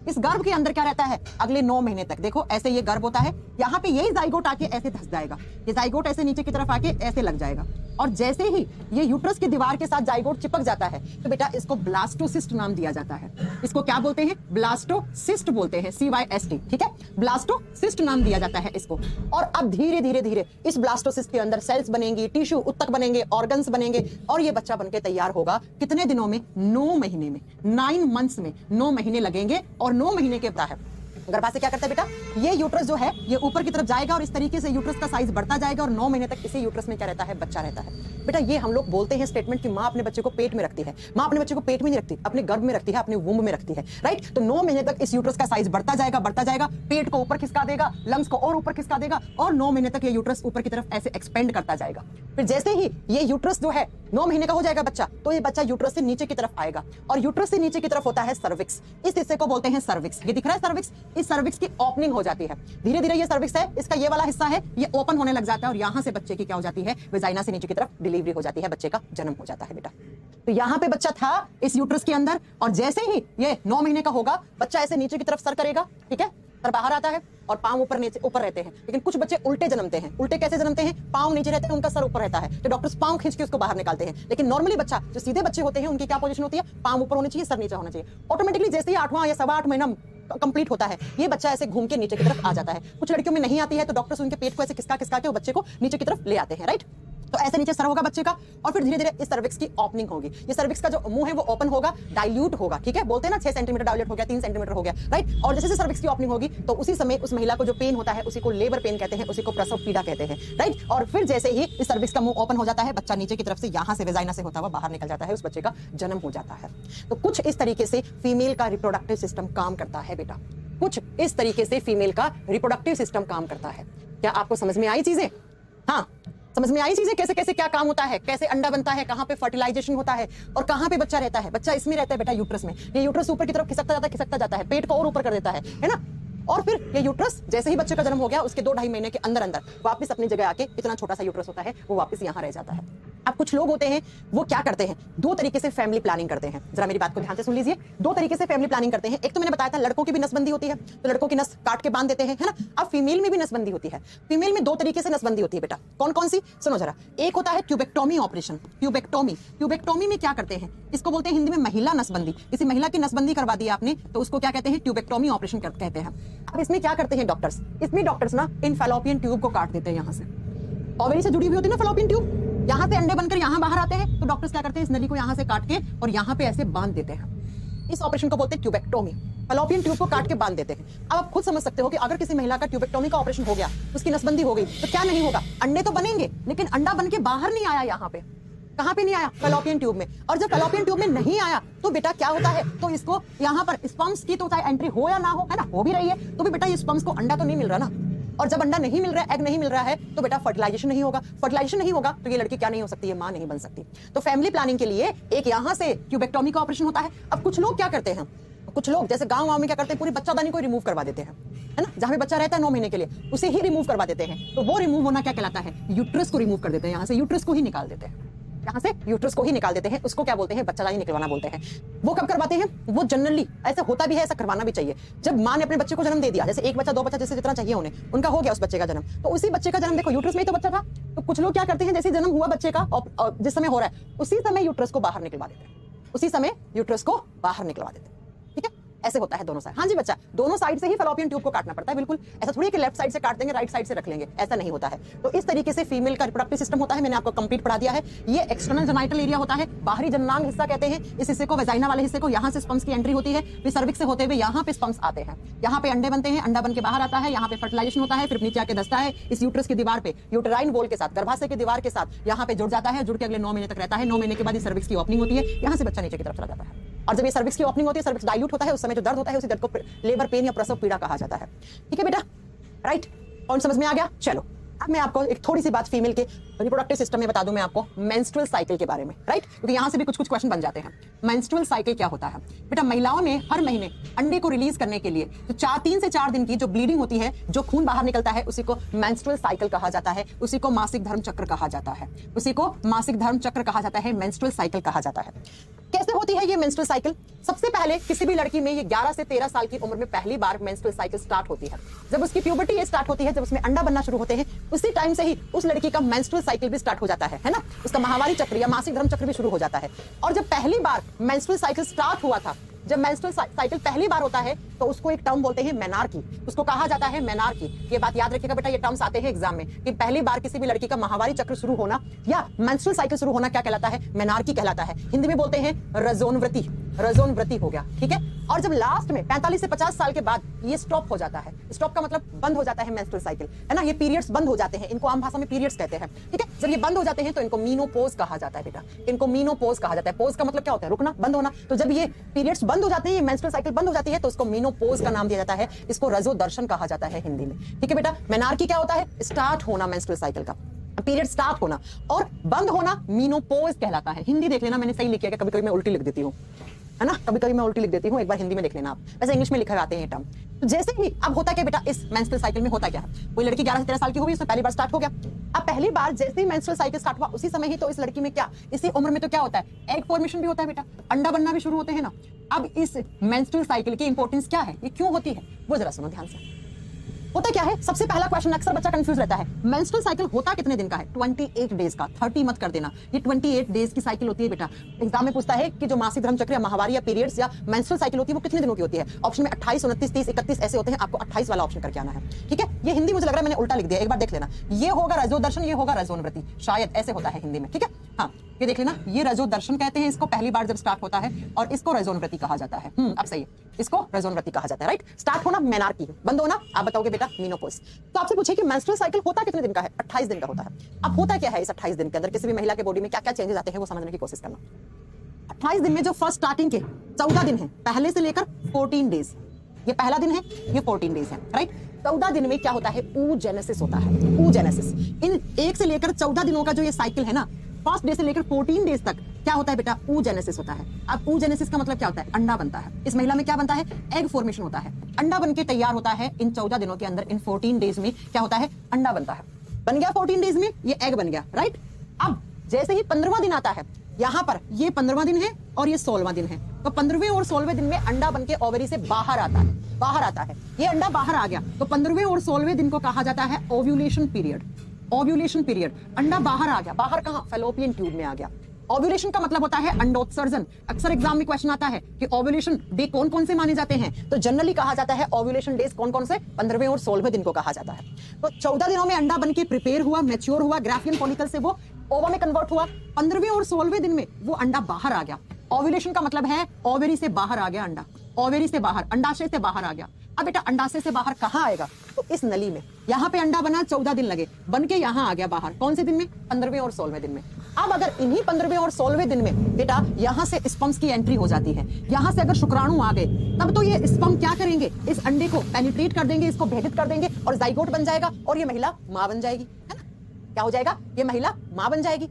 इस गर्भ के अंदर क्या रहता है, अगले 9 महीने तक देखो ऐसे ये गर्भ होता है, यहाँ पे यही जाइगोट आके ऐसे धस जाएगा, ये जाइगोट ऐसे नीचे की तरफ आके ऐसे लग जाएगा, और जैसे ही ये यूट्रस की दीवार के साथ जाइगोट चिपक जाता है तो बेटा इसको ब्लास्टोसिस्ट नाम दिया जाता है। इसको क्या बोलते हैं, ब्लास्टोसिस्ट बोलते हैं, CYST, ठीक है, ब्लास्टोसिस्ट नाम दिया जाता है इसको। और अब धीरे धीरे धीरे इस ब्लास्टोसिस्ट के अंदर सेल्स बनेंगी, टिश्यू उत्तक बनेंगे, ऑर्गन्स बनेंगे, और ये बच्चा बनके तैयार होगा कितने दिनों में, 9 महीने में, 9 मंथ्स में, 9 महीने लगेंगे। और 9 महीने के बाद है गर्भाशय क्या करता है बेटा, ये यूट्रस जो है ये ऊपर की तरफ जाएगा और इस तरीके से यूट्रस का साइज बढ़ता जाएगा, और 9 महीने तक इसी यूट्रस में क्या रहता है, बच्चा रहता है। बेटा ये हम लोग बोलते हैं स्टेटमेंट कि माँ अपने बच्चे को पेट में रखती है, माँ अपने बच्चे को पेट में नहीं रखती, अपने गर्भ में रखती है, अपने वूम्ब में रखती है, राइट। तो 9 महीने तक इस यूट्रस का साइज बढ़ता जाएगा, पेट को ऊपर खिसका देगा, लंग्स को और ऊपर खिसका देगा, और 9 महीने तक ये यूट्रस ऊपर की तरफ ऐसे एक्सपेंड करता जाएगा। फिर जैसे ही ये यूट्रस जो है 9 महीने का हो जाएगा बच्चा, तो ये बच्चा यूट्रस से नीचे की तरफ आएगा, और यूट्रस से नीचे की तरफ होता है सर्विक्स, इस हिस्से को बोलते हैं सर्विक्स। ये दिख रहा है सर्विक्स, इस सर्विक्स की ओपनिंग हो जाती है, धीरे धीरे ये सर्विक्स है, इसका ये वाला हिस्सा है, ये ओपन होने लग जाता है, और यहां से बच्चे की क्या हो जाती है, वेजाइना से नीचे की तरफ डिलीवरी हो जाती है, बच्चे का जन्म हो जाता है बेटा। तो यहाँ पे बच्चा था इस यूट्रस के अंदर, और जैसे ही ये 9 महीने का होगा बच्चा ऐसे नीचे की तरफ सर करेगा, ठीक है, सर बाहर आता है और पांव ऊपर रहते हैं। लेकिन कुछ बच्चे उल्टे जन्मते हैं, उल्टे कैसे जन्मते हैं, पांव नीचे रहते हैं, उनका सर ऊपर रहता है, तो डॉक्टर्स पांव खींच के उसको बाहर निकालते हैं। लेकिन नॉर्मली बच्चा जो सीधे बच्चे होते हैं उनकी क्या पोजीशन होती है, पांव ऊपर होने चाहिए, सर नीचे होना चाहिए। ऑटोमेटिकली जैसे ही 8वां या 8.25 महीना कंप्लीट होता है ये बच्चा ऐसे घूम के नीचे की तरफ आ जाता है। कुछ लड़कियों में नहीं आती है तो डॉक्टर्स उनके पेट को ऐसे खिसका के वो बच्चे को नीचे की तरफ ले आते हैं, राइट। तो ऐसे नीचे सर होगा बच्चे का, और फिर धीरे धीरे इस सर्विक्स की ओपनिंग होगी, ये सर्विक्स का जो मुंह है वो ओपन होगा, डाइल्यूट होगा, ठीक है, बोलते हैं ना 6 सेंटीमीटर डाइल्यूट हो गया, 3 सेंटीमीटर हो गया, राइट। और जैसे सर्विक्स की ओपनिंग होगी तो उसी समय उस महिला को जो पेन होता है उसी को लेबर पेन कहते हैं, उसी को प्रसव पीड़ा कहते हैं, राइट। और फिर जैसे ही इस सर्विक्स का मुंह ओपन हो जाता है बच्चा नीचे की तरफ से यहाँ से वेजाइना से होता हुआ बाहर निकल जाता है, उस बच्चे का जन्म हो जाता है। तो कुछ इस तरीके से फीमेल का रिप्रोडक्टिव सिस्टम काम करता है बेटा, कुछ इस तरीके से फीमेल का रिप्रोडक्टिव सिस्टम काम करता है। क्या आपको समझ में आई चीजें? हाँ, समझ में आई चीजें, कैसे कैसे क्या काम होता है, कैसे अंडा बनता है, कहां पे फर्टिलाइजेशन होता है, और कहां पे बच्चा रहता है। बच्चा इसमें रहता है बेटा, यूट्रस में। ये यूट्रस ऊपर की तरफ खिसकता जाता है, पेट को और ऊपर कर देता है ना। और फिर ये यूट्रस जैसे ही बच्चे का जन्म हो गया उसके 2-2.5 महीने के अंदर वापस अपनी जगह आके, इतना छोटा सा यूट्रस होता है वो वापस यहाँ रह जाता है। अब कुछ लोग होते हैं वो क्या करते हैं, 2 तरीके से फैमिली प्लानिंग करते हैं। जरा मेरी बात को ध्यान से सुन लीजिए, 2 तरीके से फैमिली प्लानिंग करते हैं। एक तो मैंने बताया था लड़कों की भी नसबंदी होती है, तो लड़कों की नस काट के बांध देते हैं, है ना। अब फीमेल में भी नसबंदी होती है। फीमेल में 2 तरीके से नसबंदी होती है बेटा। कौन कौन सी, सुनो जरा। एक होता है ट्यूबेक्टोमी ऑपरेशन, ट्यूबेक्टोमी में क्या करते हैं, इसको बोलते हैं हिंदी में महिला नसबंदी। किसी महिला की नसबंदी करवा दी आपने तो उसको क्या कहते हैं, ट्यूबेक्टोमी ऑपरेशन कहते हैं। अब इसमें क्या करते हैं डॉक्टर्स, इसमें डॉक्टर्स ना इन फैलोपियन ट्यूब को काट देते हैं, यहाँ से ओवरी से जुड़ी हुई होती है ना फैलोपियन ट्यूब, यहाँ से अंडे बनकर यहाँ बाहर आते हैं, तो डॉक्टर्स क्या करते हैं, इस नली को यहाँ से काट के और यहाँ पे ऐसे बांध देते हैं। इस ऑपरेशन को बोलते हैं ट्यूबेक्टोमी, फैलोपियन ट्यूब को काट के बांध देते हैं। अब आप खुद समझ सकते हो कि अगर किसी महिला का ट्यूबेक्टोमी का ऑपरेशन हो गया, उसकी नसबंदी हो गई, तो क्या नहीं होगा, अंडे तो बनेंगे लेकिन अंडा बन के बाहर नहीं आया, यहाँ पे कहां पे नहीं आया, फैलोपियन ट्यूब में। और जब फैलोपियन ट्यूब में नहीं आया तो बेटा क्या होता है, तो इसको यहाँ पर स्पर्म्स की तो चाहे एंट्री हो या ना हो, है ना, हो भी रही है, तो भी बेटा ये स्पर्म्स को अंडा तो नहीं मिल रहा ना। और जब अंडा नहीं मिल रहा है, एग नहीं मिल रहा है, तो बेटा फर्टिलाइजेशन नहीं होगा। फर्टिलाइजेशन नहीं होगा तो ये लड़की क्या नहीं हो सकती, ये मां नहीं बन सकती। तो फैमिली प्लानिंग के लिए एक यहाँ से ट्यूबेक्टोमी का ऑपरेशन होता है। अब कुछ लोग क्या करते हैं, कुछ लोग जैसे गांव में क्या करते हैं, पूरी बच्चादानी को रिमूव करवा देते हैं, है ना, जहां पे बच्चा रहता है 9 महीने के लिए उसे ही रिमूव करवा देते हैं। तो वो रिमूव होना क्या कहलाता है, यूट्रस को रिमूव कर देते हैं, यहाँ से यूट्रस को ही निकाल देते हैं, यहाँ से यूट्रस को ही निकाल देते हैं। उसको क्या बोलते हैं, बच्चादानी निकलवाना बोलते हैं। वो कब करवाते हैं, वो जनरली ऐसा होता भी है, ऐसा करवाना भी चाहिए जब माँ ने अपने बच्चे को जन्म दे दिया, जैसे 1 बच्चा 2 बच्चा जैसे जितना चाहिए उन्हें, उनका हो गया उस बच्चे का जन्म, तो उसी बच्चे का जन्म देखो यूट्रस में ही तो बच्चा था। तो कुछ लोग क्या करते हैं, जैसे जन्म हुआ बच्चे का और जिस समय हो रहा है उसी समय यूट्रस को बाहर निकलवा देते हैं, उसी समय यूट्रस को बाहर निकलवा देते हैं, ठीक है। ऐसे होता है दोनों साइड। हाँ जी बच्चा, दोनों साइड से ही फैलोपियन ट्यूब को काटना पड़ता है, बिल्कुल ऐसा थोड़ी कि लेफ्ट साइड से काट देंगे राइट साइड से रख लेंगे, ऐसा नहीं होता है। तो इस तरीके से फीमेल का रिप्रोडक्टिव सिस्टम होता है, मैंने आपको कंप्लीट पढ़ा दिया है। ये एक्सटर्नल जेनाइटल एरिया होता है, बाहरी जननांग हिस्सा कहते हैं इस हिस्से को, वेजाइना वाले हिस्से को। यहाँ से स्पर्म्स की एंट्री होती है, फिर सर्विक्स से होते हुए यहाँ पे स्पर्म्स आते हैं, यहाँ पे अंडे बनते हैं, अंडा बन के बाहर आता है, यहाँ पे फर्टिलाइजेशन होता है, फिर नीचे आके दस्ता है इस यूट्रस की दीवार पे, यूटेराइन वॉल के साथ, गर्भाशय की दीवार के साथ यहाँ पे जुड़ जाता है, जुड़ के अगले 9 महीने तक रहता है। 9 महीने के बाद सर्विक्स की ओपनिंग होती है, यहाँ से बच्चा नीचे की तरफ चला जाता है। और जब ये सर्विक्स की ओपनिंग होती है, सर्विक्स डाइल्यूट होता है, उस समय जो दर्द होता है उसी दर्द को लेबर पेन या प्रसव पीड़ा कहा जाता है। ठीक है बेटा, राइट, पॉइंट समझ में आ गया। चलो अब मैं आपको एक थोड़ी सी बात फीमेल के रिप्रोडक्टिव सिस्टम में बता दूं मैं आपको, मेंस्ट्रुअल साइकिल के बारे में, राइट, क्योंकि यहां से भी कुछ कुछ क्वेश्चन बन जाते हैं। मेंस्ट्रुअल साइकिल क्या होता है बेटा? महिलाओं में हर महीने अंडे को रिलीज करने के लिए जो 3 से 4 दिन की जो ब्लीडिंग होती है, जो खून बाहर निकलता है, उसी को मेंस्ट्रुअल साइकिल कहा जाता है, उसी को मासिक धर्म चक्र कहा जाता है, उसी को मासिक धर्म चक्र कहा जाता है, मेंस्ट्रुअल साइकिल कहा जाता है। कैसे होती है ये मेंस्ट्रुअल साइकिल? सबसे पहले किसी भी लड़की में ये 11 से 13 साल की उम्र में पहली बार मेंस्ट्रुअल साइकिल स्टार्ट होती है। जब उसकी प्यूबर्टी ये स्टार्ट होती है, जब उसमें अंडा बनना शुरू होते हैं, उसी टाइम से ही उस लड़की का मेंस्ट्रुअल साइकिल भी स्टार्ट हो जाता है ना, उसका माहवारी चक्र या मासिक धर्म चक्र भी शुरू हो जाता है। और जब पहली बार मेंस्ट्रुअल साइकिल स्टार्ट हुआ था, जब मेंस्ट्रुअल साइकिल पहली बार होता है तो उसको एक टर्म बोलते हैं मेनार्की, उसको कहा जाता है मेनार्की। ये बात याद रखिएगा बेटा, ये टर्म्स आते हैं एग्जाम में कि पहली बार किसी भी लड़की का माहवारी चक्र शुरू होना या मेंस्ट्रुअल साइकिल शुरू होना क्या कहलाता है? मेनार्की कहलाता है। हिंदी में बोलते हैं रजोनव्रती, रजोनव्रती हो गया, ठीक है। और जब लास्ट में 45 से 50 साल के बाद ये स्टॉप हो जाता है, स्टॉप का मतलब बंद हो जाता है मेंस्ट्रुअल साइकिल, है ना, ये पीरियड्स बंद हो जाते हैं, इनको आम भाषा में पीरियड्स कहते हैं, ठीक है। जब ये बंद हो जाते हैं तो इनको मीनोपोज कहा जाता है बेटा, इनको मीनोपोज कहा जाता है। पोज का मतलब क्या होता है? रुकना, बंद होना। तो जब ये पीरियड्स बंद हो जाते हैं, ये मेंस्ट्रुअल साइकिल बंद हो जाती है, तो उसको मीनोपोज का नाम दिया जाता है, इसको रजो दर्शन कहा जाता है हिंदी में, ठीक है बेटा। मेनार्की क्या होता है? स्टार्ट होना मेंस्ट्रुअल साइकिल का, पीरियड स्टार्ट होना, और बंद होना मीनोपोज कहलाता है। हिंदी देख लेना, मैंने सही लिखा है, कभी कभी मैं उल्टी लिख देती हूँ, है ना, कभी कभी मैं उल्टी लिख देती हूँ, एक बार हिंदी में देख लेना आप, वैसे इंग्लिश में लिखे आते हैं ये टर्म। तो जैसे ही अब होता क्या बेटा, इस मेंस्ट्रुअल साइकिल में होता क्या है? कोई लड़की 11 से 13 साल की होगी, उसमें पहली बार स्टार्ट हो गया। अब पहली बार जैसे ही मेंस्ट्रुअल साइकिल स्टार्ट हुआ, उसी समय ही तो इस लड़की में क्या, इसी उम्र में तो क्या होता है? एग फॉर्मेशन भी होता है बेटा, अंडा बनना भी शुरू होते हैं ना। अब इस मेंस्ट्रुअल साइकिल की इंपॉर्टेंस क्या है, ये क्यों होती है, वो जरा सुनो ध्यान से। होता क्या है? सबसे पहला क्वेश्चन अक्सर बच्चा कंफ्यूज रहता है, मेंस्ट्रुअल साइकिल होता कितने दिन का है? 28 डेज का, 30 मत कर देना, ये 28 डेज की साइकिल होती है बेटा। एग्जाम में पूछता है कि जो मासिक धर्म चक्र या माहवारी या पीरियड्स या मेंस्ट्रुअल साइकिल होती है वो कितने दिनों की होती है? ऑप्शन में 28, 29, 30, 31 ऐसे होते हैं, आपको 28 वाला ऑप्शन करके आना है, ठीक है। ये हिंदी मुझे लग रहा है मैंने उल्टा लिख दिया, एक बार देख लेना, ये होगा रजो दर्शन, ये होगा रजोनव्रती, शायद ऐसे होता है हिंदी में, ठीक है। हाँ, ये देख लेना, ये रजो दर्शन कहते हैं इसको, पहली बार जब स्टार्ट होता है, और इसको रजोनव्रती कहा जाता है। अब सही है, इसको रजोनव्रती कहा जाता है, राइट। स्टार्ट होना मेनार्की, बंद होना आप बताओगे बेटा मीनोपोज। तो आपसे पूछे कि मेंस्ट्रुअल साइकिल होता कितने दिन का है? 28 दिन का होता है। अब होता क्या है इस 28 दिन के अंदर, किसी भी महिला के बॉडी में क्या क्या चेंजेस आते हैं वो समझने की कोशिश करना। 28 दिन में जो फर्स्ट स्टार्टिंग के 14 दिन है, पहले से लेकर 14 डेज, ये पहला दिन है, ये 14 डेज है, राइट। 14 दिन में क्या होता है? oogenesis होता है, oogenesis। इन 1 से लेकर 14 दिनों का जो ये साइकिल है ना, फर्स्ट डे से लेकर 14 डेज तक क्या होता है बेटा? oogenesis होता है। अब oogenesis का मतलब क्या होता है? अंडा बनता है। इस महिला में क्या बनता है? एग फॉर्मेशन होता है, अंडा बन के तैयार होता है। इन 14 दिनों के अंदर, इन 14 डेज में क्या होता है? अंडा बनता है, बन गया 14 डेज में, ये एग बन गया, राइट। अब जैसे ही 15वां दिन आता है, यहाँ पर ये 15वां दिन है और ये 16वां दिन है, तो 15वें और 16वें दिन में अंडा बनके ओवरी से बाहर आता है, बाहर आता है। ये अंडा बाहर आ गया तो 15वें और 16वें दिन को कहा जाता है ओव्यूलेशन पीरियड। ओव्यूलेशन पीरियड, अंडा बाहर आ गया, बाहर कहाँ? फैलोपियन ट्यूब में आ गया। ओव्यूलेशन का मतलब होता है अंडोत्सर्जन। अक्सर एग्जाम में क्वेश्चन आता है कि ओव्यूलेशन डे कौन कौन से माने जाते हैं, तो जनरली कहा जाता है ओव्यूलेशन डेज कौन कौन से? 15वें और 16वें दिन को कहा जाता है। तो 14 दिनों में अंडा बनके प्रिपेयर हुआ, मैच्योर हुआ, ग्राफियन फॉलिकल से वो ओवा में कन्वर्ट हुआ, 15वें और 16वें दिन में वो अंडा बाहर आ गया। ओव्यूलेशन का मतलब है ओवेरी से बाहर आ गया अंडा, ओवेरी से बाहर, अंडाशय से बाहर आ गया। अब बेटा अंडाशय से बाहर कहाँ आएगा? तो इस नली में, यहाँ पे अंडा बना, 14 दिन लगे, बन के यहाँ आ गया बाहर, कौन से दिन में? 15वें और 16वें दिन में। अब अगर इन्हीं 15वें और 16वें दिन में बेटा यहाँ से स्पर्म्स की एंट्री हो जाती है, यहाँ से अगर शुक्राणु आ गए, तब तो ये स्पर्म क्या करेंगे? इस अंडे को पेनिट्रेट कर देंगे, इसको भेदित कर देंगे और जाइगोट बन जाएगा, और ये महिला मां बन जाएगी, है ना। क्या हो जाएगा? ये महिला मां बन जाएगी।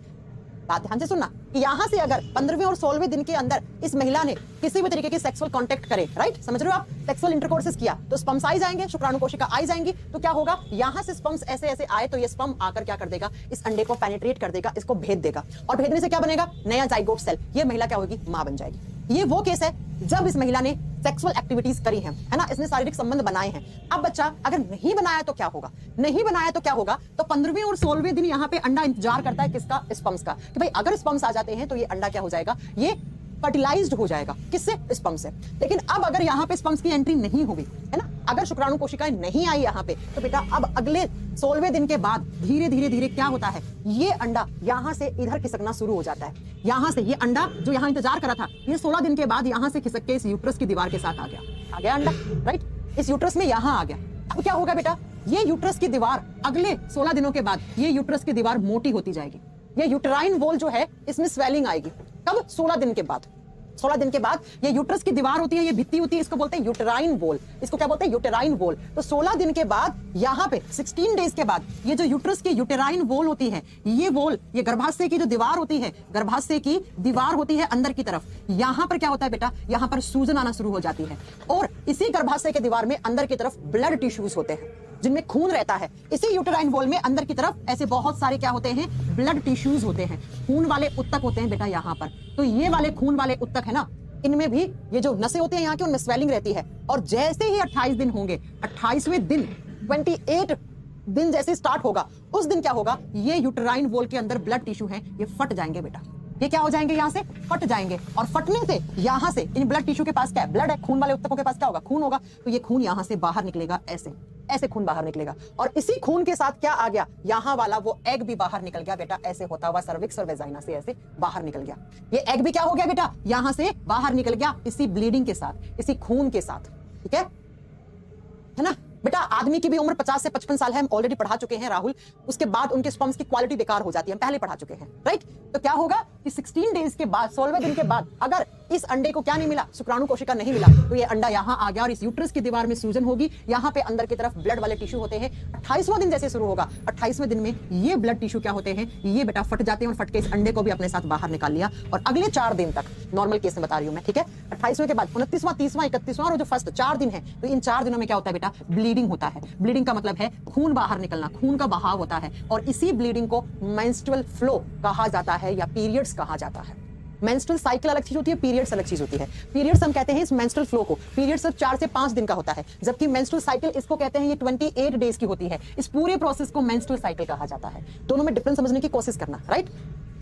बात ध्यान से सुनना कि यहाँ से अगर 15वें और 16वें दिन के अंदर इस महिला ने किसी भी तरीके के सेक्सुअल कांटेक्ट करे, राइट, समझ रहे हो आप, सेक्सुअल इंटरकोर्सेस किया, तो स्पर्म्स आई जाएंगे, शुक्राणु कोशिका आई जाएंगी, तो क्या होगा? यहाँ से स्पर्म्स ऐसे ऐसे आए तो ये स्पर्म आकर क्या कर देगा? इस अंडे को पेनिट्रेट कर देगा, इसको भेद देगा, और भेदने से क्या बनेगा? नया जाइगोट सेल, ये महिला क्या होगी? मां बन जाएगी। ये वो केस है जब इस महिला ने सेक्सुअल एक्टिविटीज करी हैं, है ना, इसने शारीरिक संबंध बनाए हैं। अब बच्चा अगर नहीं बनाया तो क्या होगा? नहीं बनाया तो क्या होगा? तो 15वें और 16वें दिन यहाँ पे अंडा इंतजार करता है किसका? स्पर्म्स का, कि भाई अगर स्पर्म्स आ जाते हैं तो ये अंडा क्या हो जाएगा? ये फर्टिलाइज्ड हो जाएगा। किससे? स्पर्म से। लेकिन अब अगर यहाँ पे स्पर्म्स की एंट्री नहीं हुई है ना, अगर शुक्राणु कोशिकाएं नहीं आई यहाँ पे, तो बेटा अब अगले 16वें दिन के बाद धीरे धीरे धीरे क्या होता है, ये अंडा यहाँ से इधर खिसकना शुरू हो जाता है। यहाँ से ये अंडा जो यहाँ इंतजार करा था, ये 16 दिन के बाद यहाँ से खिसक के इस यूट्रस की दीवार के साथ आ गया अंडा, राइट, इस यूट्रस में यहाँ आ गया। अब क्या होगा बेटा, ये यूट्रस की दीवार अगले 16 दिनों के बाद ये यूट्रस की दीवार मोटी होती जाएगी। ये यूट्राइन वॉल जो है इसमें स्वेलिंग आएगी। कब? 16 दिन के बाद। 16 दिन के बाद ये यूट्रस की दीवार होती है, ये भित्ति होती है, इसको बोलते हैं यूटेराइन वॉल। इसको क्या बोलते हैं? Uterine wall. तो 16 दिन के बाद यहाँ पे 16 डेज के बाद ये जो यूट्रस की यूटेराइन वॉल होती है, ये वॉल, ये गर्भाशय की जो दीवार होती है, गर्भाशय की दीवार होती है अंदर की तरफ, यहाँ पर क्या होता है बेटा, यहाँ पर सूजन आना शुरू हो जाती है। और इसी गर्भाशय के दीवार में अंदर की तरफ ब्लड टिश्यूज होते हैं जिनमें खून रहता है। इसी यूटेराइन वॉल में अंदर की तरफ ऐसे बहुत सारे क्या होते हैं, ब्लड टिश्यूज होते हैं, खून वाले उत्तक होते हैं बेटा यहाँ पर। तो ये वाले खून वाले उत्तक है ना, इनमें भी ये जो नसें होती हैं यहाँ की, उनमें स्वेलिंग रहती है। और जैसे ही 28 दिन होंगे, 28वें दिन 28 दिन जैसे स्टार्ट होगा, उस दिन क्या होगा, ये यूटेराइन वॉल के अंदर ब्लड टिश्यू है, ये फट जाएंगे बेटा। ये क्या हो जाएंगे, यहाँ से फट जाएंगे। और फटने से यहाँ से इन ब्लड टिश्यू के पास क्या है, ब्लड है, खून वाले उत्तकों के पास क्या होगा, खून होगा। तो ये खून यहाँ से बाहर निकलेगा, ऐसे ऐसे खून बाहर निकलेगा। और इसी खून के साथ क्या आ गया, यहाँ वाला वो एग भी बाहर निकल गया बेटा, ऐसे होता हुआ सर्विक्स और वेजाइना से ऐसे बाहर निकल गया। ये एग भी क्या हो गया बेटा, यहाँ से बाहर निकल गया, इसी ब्लीडिंग के साथ, इसी खून के साथ। ठीक है ना बेटा। आदमी की भी उम्र 50 से 55 साल है, हम ऑलरेडी पढ़ा चुके हैं राहुल। उसके बाद उनके स्पर्म्स की क्वालिटी बेकार हो जाती है, हम पहले पढ़ा चुके हैं, राइट। तो क्या होगा कि 16 डेज के बाद, 16वें दिन के बाद, अगर इस अंडे को क्या नहीं मिला, शुक्राणु कोशिका नहीं मिला, तो ये अंडा यहाँ आ गया और इस यूट्रस की दीवार में सूजन होगी। यहाँ पे अंदर की तरफ ब्लड वाले टिश्यू होते हैं। 28वां दिन जैसे शुरू होगा, 28वें दिन में ये ब्लड टिश्यू क्या होते हैं, ये बेटा फट जाते हैं और फट के इस अंडे को भी अपने साथ बाहर निकाल लिया। और अगले 4 दिन तक, नॉर्मल केस में बता रही हूँ मैं, ठीक है, 28वें के बाद 29वां, 30वां, 31वां और जो फर्स्ट 4 दिन है, तो इन 4 दिनों में क्या होता है बेटा, ब्लीडिंग होता है। ब्लीडिंग का मतलब है खून बाहर निकलना, खून का बहाव होता है। और इसी ब्लीडिंग को मेंस्ट्रुअल फ्लो कहा जाता है या पीरियड्स कहा जाता है। मेंस्ट्रुअल साइकिल अलग चीज होती है, पीरियड्स अलग चीज होती है। पीरियड्स हम कहते हैं इस मेंस्ट्रुअल फ्लो को, पीरियड्स सिर्फ 4 से 5 दिन का होता है, जबकि मेंस्ट्रुअल साइकिल इसको कहते हैं ये 28 डेज की होती है। इस पूरे प्रोसेस को मेंस्ट्रुअल साइकिल कहा जाता है। दोनों में डिफरेंस समझने की कोशिश करना, राइट,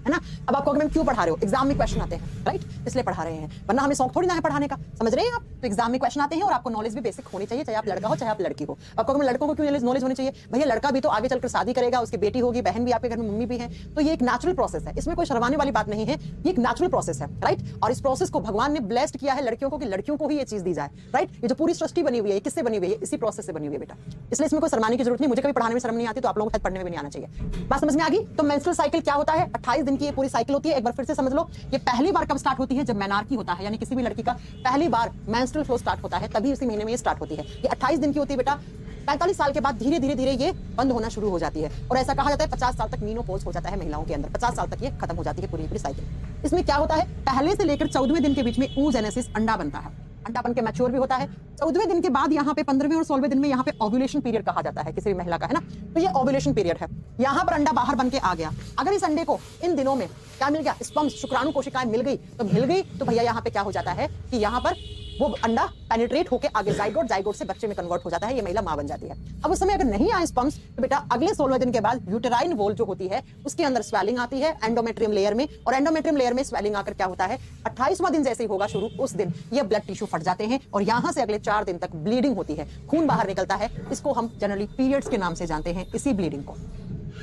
है ना। अब आपको मैम क्यों पढ़ा रहे हो, एग्जाम में क्वेश्चन आते हैं, राइट, इसलिए पढ़ा रहे हैं, वरना हमें शौक थोड़ी ना है पढ़ाने का, समझ रहे हैं आप। तो एग्जाम में क्वेश्चन आते हैं और आपको नॉलेज भी बेसिक होनी चाहिए, चाहे आप लड़का हो चाहे आप लड़की हो। आपको लड़कों को क्यों नॉलेज होनी चाहिए, भैया लड़का भी तो आगे चलकर शादी करेगा, उसकी बेटी होगी, बहन भी आपके घर में मम्मी भी है, तो ये एक नेचुरल प्रोसेस है, इसमें कोई शर्माने वाली बात नहीं है, ये एक नेचुरल प्रोसेस है, राइट। और इस प्रोसेस को भगवान ने ब्लेस्ड किया है लड़कियों को, कि लड़कियों को ही ये चीज दी जाए, राइट। ये जो पूरी सृष्टि बनी हुई है, किससे बनी हुई है, इसी प्रोसेस से बनी हुई है बेटा, इसलिए इसमें कोई शर्माने की जरूरत नहीं। मुझे कभी पढ़ाने में शर्म नहीं आती, तो आप लोगों को पढ़ने में भी नहीं आना चाहिए। बात समझ में आ गई। तो मेंस्ट्रुअल साइकिल क्या होता है, 28 दिन की ये पूरी साइकिल होती है। एक बार फिर से समझ लो, ये पहली बार कब स्टार्ट होती है, जब मेनार्की होता है, यानी किसी भी लड़की का पहली बार मेंस्ट्रुअल फ्लो स्टार्ट होता है, तभी उसी महीने में ये स्टार्ट होती है। ये 28 दिन की होती है बेटा। 45 साल के बाद धीरे धीरे धीरे ये बंद होना शुरू हो जाती है। और ऐसा कहा जाता है 50 साल तक मीनोपॉज हो जाता है महिलाओं के अंदर, 50 साल तक ये खत्म हो जाती है पूरी साइकिल। इसमें क्या होता है, पहले से लेकर 14वें दिन के बीच में oogenesis, अंडा बनता है, अंडा बन के मैच्योर भी होता है। 14वें दिन के बाद यहाँ पे 15वें और 16वें दिन में यहाँ पे ओव्यूलेशन पीरियड कहा जाता है किसी भी महिला का, है ना। तो ये ओव्यूलेशन पीरियड है, यहाँ पर अंडा बाहर बन के आ गया। अगर इस अंडे को इन दिनों में क्या मिल गया, स्पर्म, शुक्राणु कोशिकाएं मिल गई, तो भैया यहाँ पे क्या हो जाता है कि यहाँ पर वो अंडा पेनिट्रेट होकर आगे जाइगोट, जाइगोट से बच्चे में कन्वर्ट हो जाता है, ये महिला मां बन जाती है। अब उस समय अगर नहीं आए स्पर्म्स, तो बेटा अगले 16वें दिन के बाद यूटेराइन वॉल जो होती है उसके अंदर स्वेलिंग आती है एंडोमेट्रियम लेयर में, और एंडोमेट्रियम लेयर में स्वेलिंग आकर क्या होता है, 28वां दिन जैसे ही होगा शुरू, उस दिन ये ब्लड टिश्यू फट जाते हैं और यहां से अगले 4 दिन तक ब्लीडिंग होती है, खून बाहर निकलता है। इसको हम जनरली पीरियड्स के नाम से जानते हैं, इसी ब्लीडिंग को।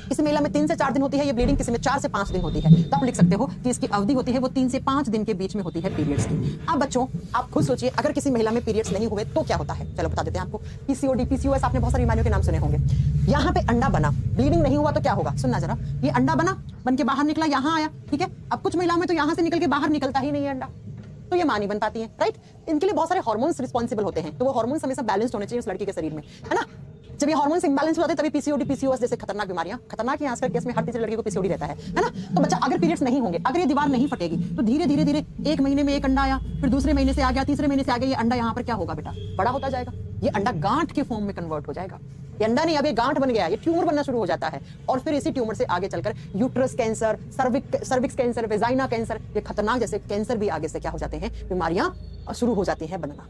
किसी महिला में 3 से 4 दिन होती है ये ब्लीडिंग, किसी में 4 से 5 दिन होती है। तो आप लिख सकते हो कि इसकी अवधि होती है वो 3 से 5 दिन के बीच में होती है पीरियड्स की। अब बच्चों आप खुद सोचिए, अगर किसी महिला में पीरियड्स नहीं हुए तो क्या होता है, चलो बता देते हैं आपको। पीसीओडी, पीसीओएस, आपने बहुत सारी बीमारियों के नाम सुने होंगे। यहाँ पे अंडा बना, ब्लीडिंग नहीं हुआ तो क्या होगा, सुनना जरा। ये अंडा बना, बन के बाहर निकला, यहाँ आया, ठीक है। अब कुछ महिलाओं में तो यहाँ से निकल के बाहर निकलता ही नहीं है अंडा, तो ये मां नहीं बन पाती है, राइट। इनके लिए बहुत सारे हार्मोन्स रिस्पॉन्सिबल होते हैं, तो वो हार्मोन्स हमेशा बैलेंस्ड होने चाहिए उस लड़की के शरीर में, है ना। जब ये हार्मोन्स इंबैलेंस हो जाते हैं तभी पीसीओडी, पीसीओएस जैसे खतरनाक बीमारियां, खतरनाक है आजकल केस में हर तीसरी लड़की को पीसीओडी रहता है ना। तो बच्चा अगर पीरियड्स नहीं होंगे, अगर ये दीवार नहीं फटेगी, तो धीरे धीरे धीरे 1 महीने में एक अंडा आया, फिर दूसरे महीने से आ गया, तीसरे महीने से आ गया, ये अंडा यहाँ पर क्या होगा बेटा, बड़ा होता जाएगा। ये अंडा गांठ के फॉर्म में कन्वर्ट हो जाएगा। ये अंडा नहीं, अब ये गांठ बन गया, ये ट्यूमर बनना शुरू हो जाता है। और फिर इसी ट्यूमर से आगे चलकर uterus cancer, cervix cancer, vagina cancer, ये खतरनाक जैसे कैंसर भी आगे से क्या हो जाते हैं, बीमारियां शुरू हो जाती हैं बनना।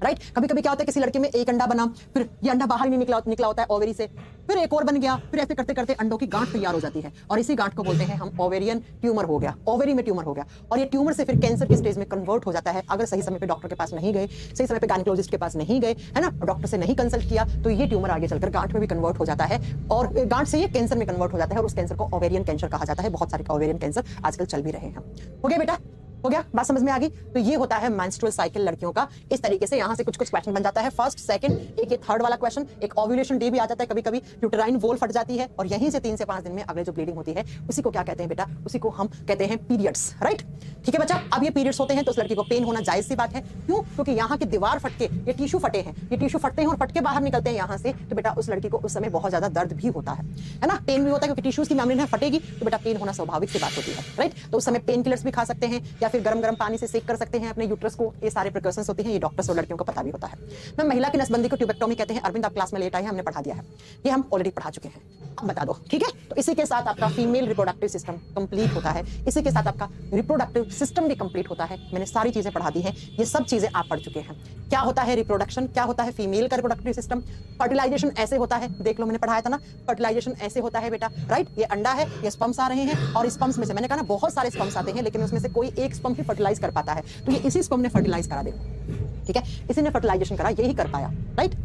राइट। कभी कभी क्या होता है, किसी लड़के में एक अंडा बना, फिर ये अंडा बाहर नहीं निकला होता है ओवेरी से, फिर एक और बन गया, फिर ऐसे करते करते अंडों की गांठ तैयार हो जाती है और इसी गांठ को बोलते हैं हम ओवेरियन ट्यूमर हो गया, ओवेरी में ट्यूमर हो गया। और ये ट्यूमर से फिर कैंसर की स्टेज में कन्वर्ट हो जाता है अगर सही समय पे डॉक्टर के पास नहीं गए, सही समय पे गायनेकोलॉजिस्ट के पास नहीं गए, है ना, डॉक्टर से नहीं कंसल्ट किया, तो ये ट्यूमर आगे चलकर गांठ में भी कन्वर्ट हो जाता है और गांठ से ये कैंसर में कन्वर्ट हो जाता है और उस कैंसर को ओवेरियन कैंसर कहा जाता है। बहुत सारे ओवेरियन कैंसर आजकल चल भी रहे हैं। हो गया बेटा, हो गया, बात समझ में आ गई। तो ये होता है मेंस्ट्रुअल साइकिल लड़कियों का। इस तरीके से यहां से कुछ कुछ क्वेश्चन बन जाता है, फर्स्ट सेकंड, एक ये थर्ड वाला क्वेश्चन, एक ओव्यूलेशन डे भी आ जाता है कभी कभी, यूटेराइन वॉल फट जाती है और यहीं से 3 से 5 दिन में अगले जो ब्लीडिंग होती है उसी को क्या कहते हैं बेटा, उसी को हम कहते हैं पीरियड्स, राइट। ठीक है बच्चा, अब ये पीरियड्स होते हैं तो उस लड़की को पेन होना जायज सी बात है। क्यों? क्योंकि यहाँ की दीवार फटके, ये टिश्यू फटे हैं, ये टिश्यू फटते हैं और फटके बाहर निकलते हैं यहाँ से, तो बेटा उस लड़की को उस समय बहुत ज्यादा दर्द भी होता है ना, पेन भी होता है, क्योंकि टिश्यूज की मेम्ब्रेन फटेगी तो बेटा पेन होना स्वाभाविक सी बात होती है, राइट। तो उस समय पेन किलर्स भी खा सकते हैं या फिर गर्म गर्म पानी से सेक कर सकते हैं अपने यूट्रस को, ये सारे प्रिकॉशंस होते हैं, ये डॉक्टर्स और लड़कियों को पता भी होता है। मैं महिला की नसबंदी को ट्यूबेक्टोमी कहते हैं। अरविंद आप क्लास में लेट आए हैं, हमने पढ़ा दिया है, ये हम ऑलरेडी पढ़ा चुके हैं, अब बता दो, ठीक है। तो इसी के साथ आपका फीमेल रिप्रोडक्टिव सिस्टम कंप्लीट होता है, इसी के साथ आपका रिप्रोडक्टिव सिस्टम भी कंप्लीट होता है। मैंने सारी चीजें पढ़ा दी हैं, ये सब चीजें आप पढ़ चुके हैं। क्या होता है रिप्रोडक्शन, क्या होता है फीमेल का रिप्रोडक्टिव सिस्टम, फर्टिलाइजेशन ऐसे होता है, देख लो मैंने पढ़ाया था ना, फर्टिलाइजेशन ऐसे होता है बेटा, राइट। ये अंडा है, ये स्पर्म्स आ रहे हैं और स्पर्म्स में से मैंने कहा ना बहुत सारे स्पर्म्स आते हैं, लेकिन उसमें से कोई एक स्पर्म ही फर्टिलाइज कर पाता है, तो ये इसी स्पर्म ने फर्टिलाइज करा दे, ठीक है, इसी ने फर्टिलाइजेशन करा, यही कर पाया, राइट।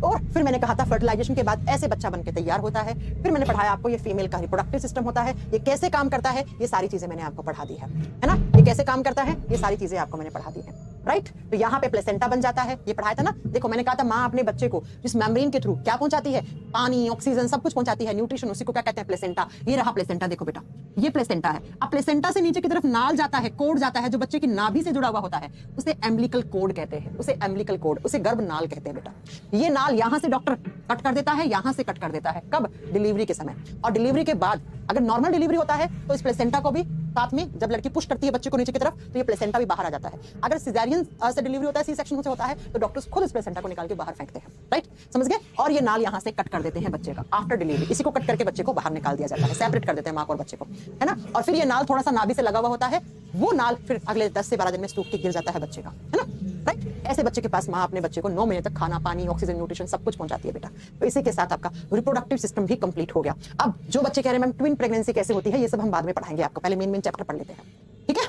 और फिर मैंने कहा था फर्टिलाइजेशन के बाद ऐसे बच्चा बनके तैयार होता है। फिर मैंने पढ़ाया आपको ये फीमेल का रिप्रोडक्टिव सिस्टम होता है, ये कैसे काम करता है, ये सारी चीजें मैंने आपको पढ़ा दी है ना, ये कैसे काम करता है, ये सारी चीजें आपको मैंने पढ़ा दी है, राइट। तो यहाँ पे प्लेसेंटा बन जाता है, ये पढ़ाया था ना। देखो मैंने कहा था माँ अपने बच्चे को जिस मेम्ब्रेन के थ्रू क्या पहुंचाती है, पानी, ऑक्सीजन, सब कुछ पहुंचाती है, न्यूट्रिशन, उसी को क्या कहते हैं, प्लेसेंटा। ये रहा प्लेसेंटा, देखो बेटा ये प्लेसेंटा है। अब प्लेसेंटा से नीचे की तरफ नाल जाता है, कोड जाता है जो बच्चे की नाभि से जुड़ा हुआ होता है, उसे एम्बिलिकल कोड कहते हैं, उसे एम्बिलिकल कोड, उसे गर्भ नाल कहते हैं बेटा। ये नाल यहाँ से डॉक्टर कट कर देता है, यहाँ से कट कर देता है, कब, डिलीवरी के समय। और डिलीवरी के बाद अगर नॉर्मल डिलीवरी होता है तो इस प्लेसेंटा को भी साथ में, जब लड़की पुश करती है बच्चे को नीचे की तरफ, तो ये प्लेसेंटा भी बाहर आ जाता है। अगर सिजेरियन से डिलीवरी होता है, सी सेक्शन से होता है, तो डॉक्टर्स खुद इस प्लेसेंटा को निकाल के बाहर फेंकते हैं, राइट, समझ गए। और ये नाल यहाँ से कट कर देते हैं बच्चे का आफ्टर डिलीवरी, इसी को कट करके बच्चे को बाहर निकाल दिया जाता है, सेपरेट कर देते हैं माँ और बच्चे को, है ना। और फिर ये नाल थोड़ा सा नाभि से लगा हुआ होता है, वो नाल फिर अगले 10 से 12 दिन में सूख के गिर जाता है बच्चे का, है ना, राइट। ऐसे बच्चे के पास माँ अपने बच्चे को 9 महीने तक खाना, पानी, ऑक्सीजन, न्यूट्रिशन सब कुछ पहुंचाती है बेटा। तो इसी के साथ आपका रिप्रोडक्टिव सिस्टम भी कंप्लीट हो गया। अब जो बच्चे कह रहे हैं मैम ट्विन प्रेगनेंसी कैसे होती है, ये सब हम बाद में पढ़ाएंगे आपको, पहले मेन चैप्टर पढ़ लेते हैं, ठीक है।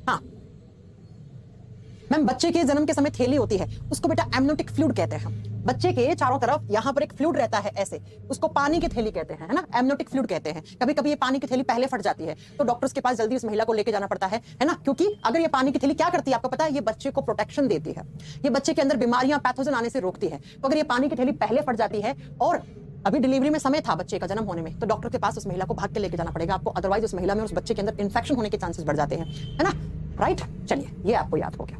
हाँ मैम, बच्चे के जन्म के समय थैली होती है, उसको बेटा एमनियोटिक फ्लूइड कहते हैं। बच्चे के चारों तरफ यहाँ पर एक फ्लूइड रहता है ऐसे, उसको पानी की थैली कहते हैं, है ना, एमनियोटिक फ्लूइड कहते हैं। कभी कभी ये पानी की थैली पहले फट जाती है तो डॉक्टर्स के पास जल्दी उस महिला को लेके जाना पड़ता है ना, क्योंकि अगर ये पानी की थैली क्या करती है आपको पता है, ये बच्चे को प्रोटेक्शन देती है, ये बच्चे के अंदर बीमारियां, पैथोजन आने से रोकती है। तो अगर ये पानी की थैली पहले फट जाती है और अभी डिलीवरी में समय था बच्चे का जन्म होने में, तो डॉक्टर के पास उस महिला को भाग के लेके जाना पड़ेगा आपको, अदरवाइज उस महिला में, उस बच्चे के अंदर इन्फेक्शन होने के चांसेस बढ़ जाते हैं, है ना, राइट। चलिए ये आपको याद हो गया।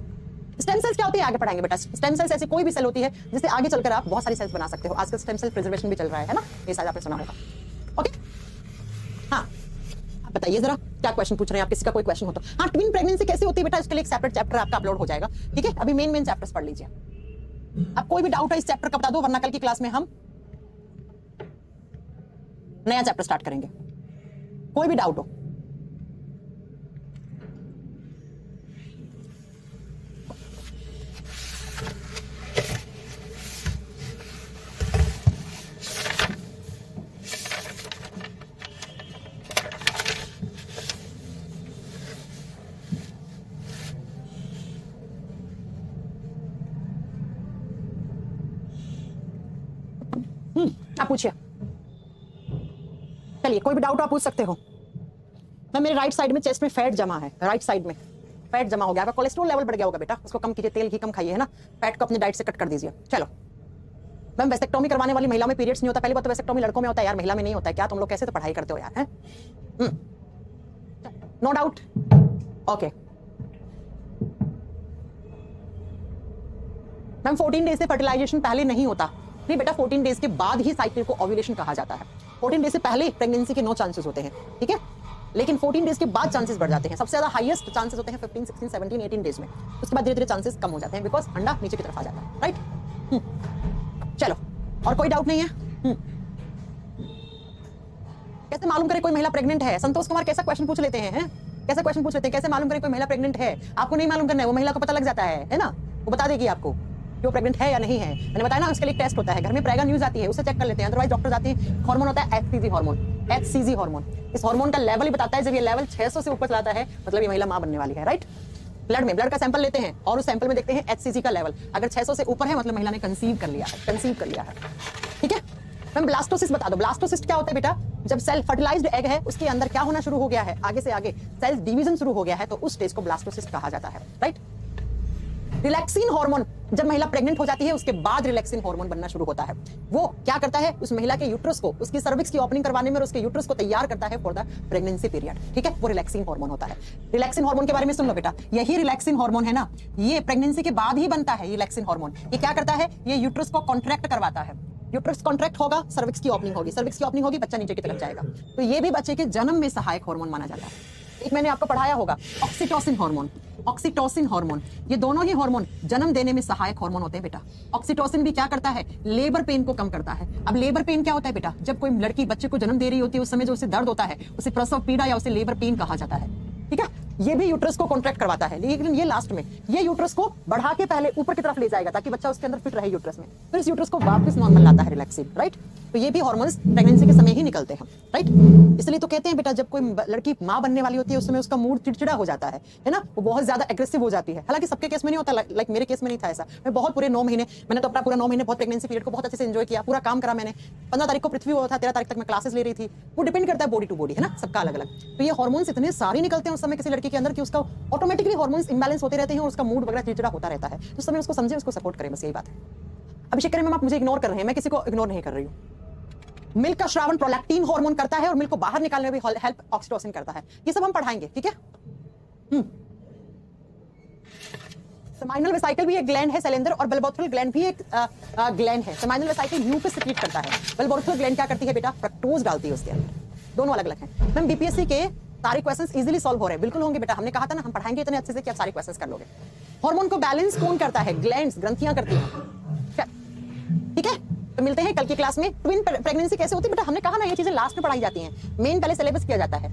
स्टेम सेल्स क्या होती है आगे पढ़ाएंगे बेटा। स्टेम सेल्स ऐसी कोई भी सेल होती है जिससे आगे चलकर आप बहुत सारी सेल्स बना सकते हो। आजकल स्टेम सेल प्रिजर्वेशन भी चल रहा है ना, ये शायद आपने सुना होगा, ओके। हाँ आप बताइए जरा क्या क्वेश्चन पूछ रहे हैं आप, किसी का कोई क्वेश्चन हो तो। हाँ, ट्विन प्रेगनेंसी कैसे होती है बेटा, इसके लिए एक सेपरेट चैप्टर आपका अपलोड हो जाएगा, ठीक है। अभी मेन चैप्टर्स पढ़ लीजिए। अब कोई भी डाउट है इस चैप्टर का बता दो, वरना कल की क्लास में हम नया चैप्टर स्टार्ट करेंगे। कोई भी डाउट हो आप पूछिए। चलिए कोई भी डाउट आप पूछ सकते हो। मैं, मेरे राइट साइड में चेस्ट में फैट जमा है, राइट साइड में फैट जमा हो गया, आपका कोलेस्ट्रॉल लेवल बढ़ गया होगा बेटा, उसको कम कीजिए, तेल घी कम खाइए, है ना, फैट को अपनी डाइट से कट कर दीजिए। चलो मैम, वेसेक्टोमी करवाने वाली महिला में पीरियड्स नहीं होता, पहली बात तो वेसेक्टोमी लड़कों में होता है यार, महिला में नहीं होता है क्या, तुम लोग कैसे तो पढ़ाई करते हो यार, है, no doubt, okay. Ma'am 14 days से फर्टिलाइजेशन पहले नहीं होता, नहीं बेटा, 14 डेज के बाद ही साइकिल को ओव्यूलेशन कहा जाता है। 14 डेज से पहले प्रेगनेंसी के 9 चांसेस होते हैं, ठीक है, लेकिन 14 डेज के बाद चांसेस बढ़ जाते हैं। सबसे ज्यादा हाईएस्ट चांसेस होते हैं 15, 16, 17, 18 डेज में, उसके बाद धीरे धीरे चांसेस कम हो जाते हैं, बिकॉज अंडा नीचे की तरफ आ जाता है, राइट। चलो और कोई डाउट नहीं है। कैसे मालूम करे कोई महिला प्रेग्नेंट है, संतोष कुमार कैसा क्वेश्चन पूछ लेते हैं, कैसे क्वेश्चन पूछ लेते हैं, कैसे मालूम करे कोई महिला प्रेग्नेंट है, आपको नहीं मालूम करना है, वो महिला को पता लग जाता है ना, वो वो बता देगी आपको कि वो प्रेग्नेंट है या नहीं है। मैंने बताया ना उसके लिए टेस्ट होता है, घर में प्रेगा न्यूज आती है उसे चेक कर लेते हैं, अदरवाइज डॉक्टर आती है। हार्मोन होता है एचसीजी हार्मोन, एचसीजी हार्मोन। इस हार्मोन का लेवल ही बताता है, जब ये लेवल 600 से ऊपर चलाता है मतलब ये महिला मां बनने वाली है, राइट। ब्लड का सैंपल लेते हैं और उस सैंपल में देखते हैं एचसीजी का लेवल, अगर 600 से ऊपर है मतलब महिला ने कंसीव कर लिया है, ठीक है। मैम ब्लास्टोसिस्ट बता दो, ब्लास्टोसिस्ट क्या होता है बेटा? जब सेल फर्टिलाइज्ड एग है उसके अंदर क्या होना शुरू हो गया है, आगे से आगे सेल डिवीजन शुरू हो गया है, तो उस स्टेज को ब्लास्टोसिस्ट कहा जाता है, राइट। रिलैक्सिन हार्मोन, जब महिला प्रेग्नेंट हो जाती है उसके बाद रिलैक्सिन हार्मोन बनना शुरू होता है। वो क्या करता है, उस महिला के यूट्रस को, उसकी सर्विक्स की ओपनिंग करवाने में और उसके यूट्रस को तैयार करता है फॉर द प्रेगनेंसी पीरियड, ठीक है। वो रिलैक्सिन हार्मोन होता है। रिलैक्सिन हार्मोन के बारे में सुन लो बेटा, यही रिलैक्सिन हार्मोन है ना, ये प्रेगनेंसी के बाद ही बनता है। ये रिलैक्सिन हार्मोन ये क्या करता है, ये यूट्रस को कॉन्ट्रैक्ट करवाता है। यूट्रस कॉन्ट्रैक्ट होगा, सर्विक्स की ओपनिंग होगी, सर्विक्स की ओपनिंग होगी, बच्चा नीचे की तरफ जाएगा। तो ये भी बच्चे के जन्म में सहायक हार्मोन माना जाता है। एक मैंने आपको पढ़ाया होगा ऑक्सीटोसिन हार्मोन, ऑक्सीटोसिन हार्मोन, ये दोनों ही हार्मोन जन्म देने में सहायक हार्मोन होते हैं बेटा। ऑक्सीटोसिन भी क्या करता है, लेबर पेन को कम करता है। अब लेबर पेन क्या होता है बेटा, जब कोई लड़की बच्चे को जन्म दे रही होती है उस समय जो उसे दर्द होता है उसे प्रसव पीड़ा या उसे लेबर पेन कहा जाता है, ठीक है। ये भी यूट्रस को कॉन्ट्रैक्ट करवाता है, लेकिन ये लास्ट में ये यूट्रस को बढ़ा के पहले ऊपर की तरफ ले जाएगा ताकि बच्चा उसके अंदर फिट रहे यूट्रस में, फिर इस यूट्रस को वापस नॉर्मल लाता है रिलैक्सिन, राइट। तो ये भी हार्मोन्स प्रेगनेंसी के समय ही निकलते हैं, राइट। इसलिए तो कहते हैं बेटा जब कोई लड़की मां बनने वाली होती है उस समय उसका मूड चिड़चिड़ा हो जाता है ना, वो बहुत ज्यादा एग्रेसिव हो जाती है। हालांकि सबके केस में नहीं होता, लाइक मेरे केस में नहीं था ऐसा। मैं बहुत पूरे 9 महीने, मैंने तो अपना पूरा 9 महीने बहुत प्रेगनेंसी पीरियड को बहुत अच्छे से एंजॉय किया, पूरा काम करा मैंने। 15 तारीख को पृथ्वी हुआ था, 13 तारीख तक मैं क्लासेस ले रही थी। वो डिपेंड करता है बॉडी टू बॉडी, है ना, सबका अलग अलग। तो ये हार्मोन्स इतने सारे निकलते हैं उस समय किसी लड़की के अंदर कि उसका ऑटोमेटिकली हार्मोन्स इंबैलेंस होते रहते हैं और उसका मूड वगैरह चिड़चिड़ा होता रहता है। तो उस समय उसको समझे, उसको सपोर्ट करें, बस यही बात है। अभिषेक करें मैम आप मुझे इग्नोर कर रहे हैं, मैं किसी को इग्नोर नहीं कर रही हूं। मिल्क का श्रावण प्रोलैक्टिन हार्मोन करता है और मिल्क को बाहर निकालने में भी हेल्प ऑक्सीटोसिन करता है। ये सब हम पढ़ाएंगे, ठीक है। सेमाइनल वेसिकल भी एक ग्लैंड है शैलेंद्र, और बल्बोथरल ग्लैंड भी एक ग्लैंड है। सेमाइनल वेसिकल म्यूकस सिक्रीट करता है, बल्बोथरल ग्लैंड क्या करती है बेटा, फ्रक्टोज डालती है उसके अंदर। दोनों अलग अलग हैं। मैम बीपीएससी के सारे क्वेश्चंस इजीली सॉल्व हो रहे हैं, बिल्कुल होंगे बेटा, हमने कहा था ना हम पढ़ाएंगे इतने अच्छे से कि आप सारे क्वेश्चंस कर लोगे। हार्मोन को बैलेंस कौन करता है, ग्लैंड्स, ग्रंथियां करती हैं, ठीक है। तो मिलते हैं कल की क्लास में। ट्विन प्रेगनेंसी कैसे होती है बेटा, हमने कहा ना ये चीजें लास्ट में पढ़ाई जाती हैं, मेन पहले सिलेबस किया जाता है।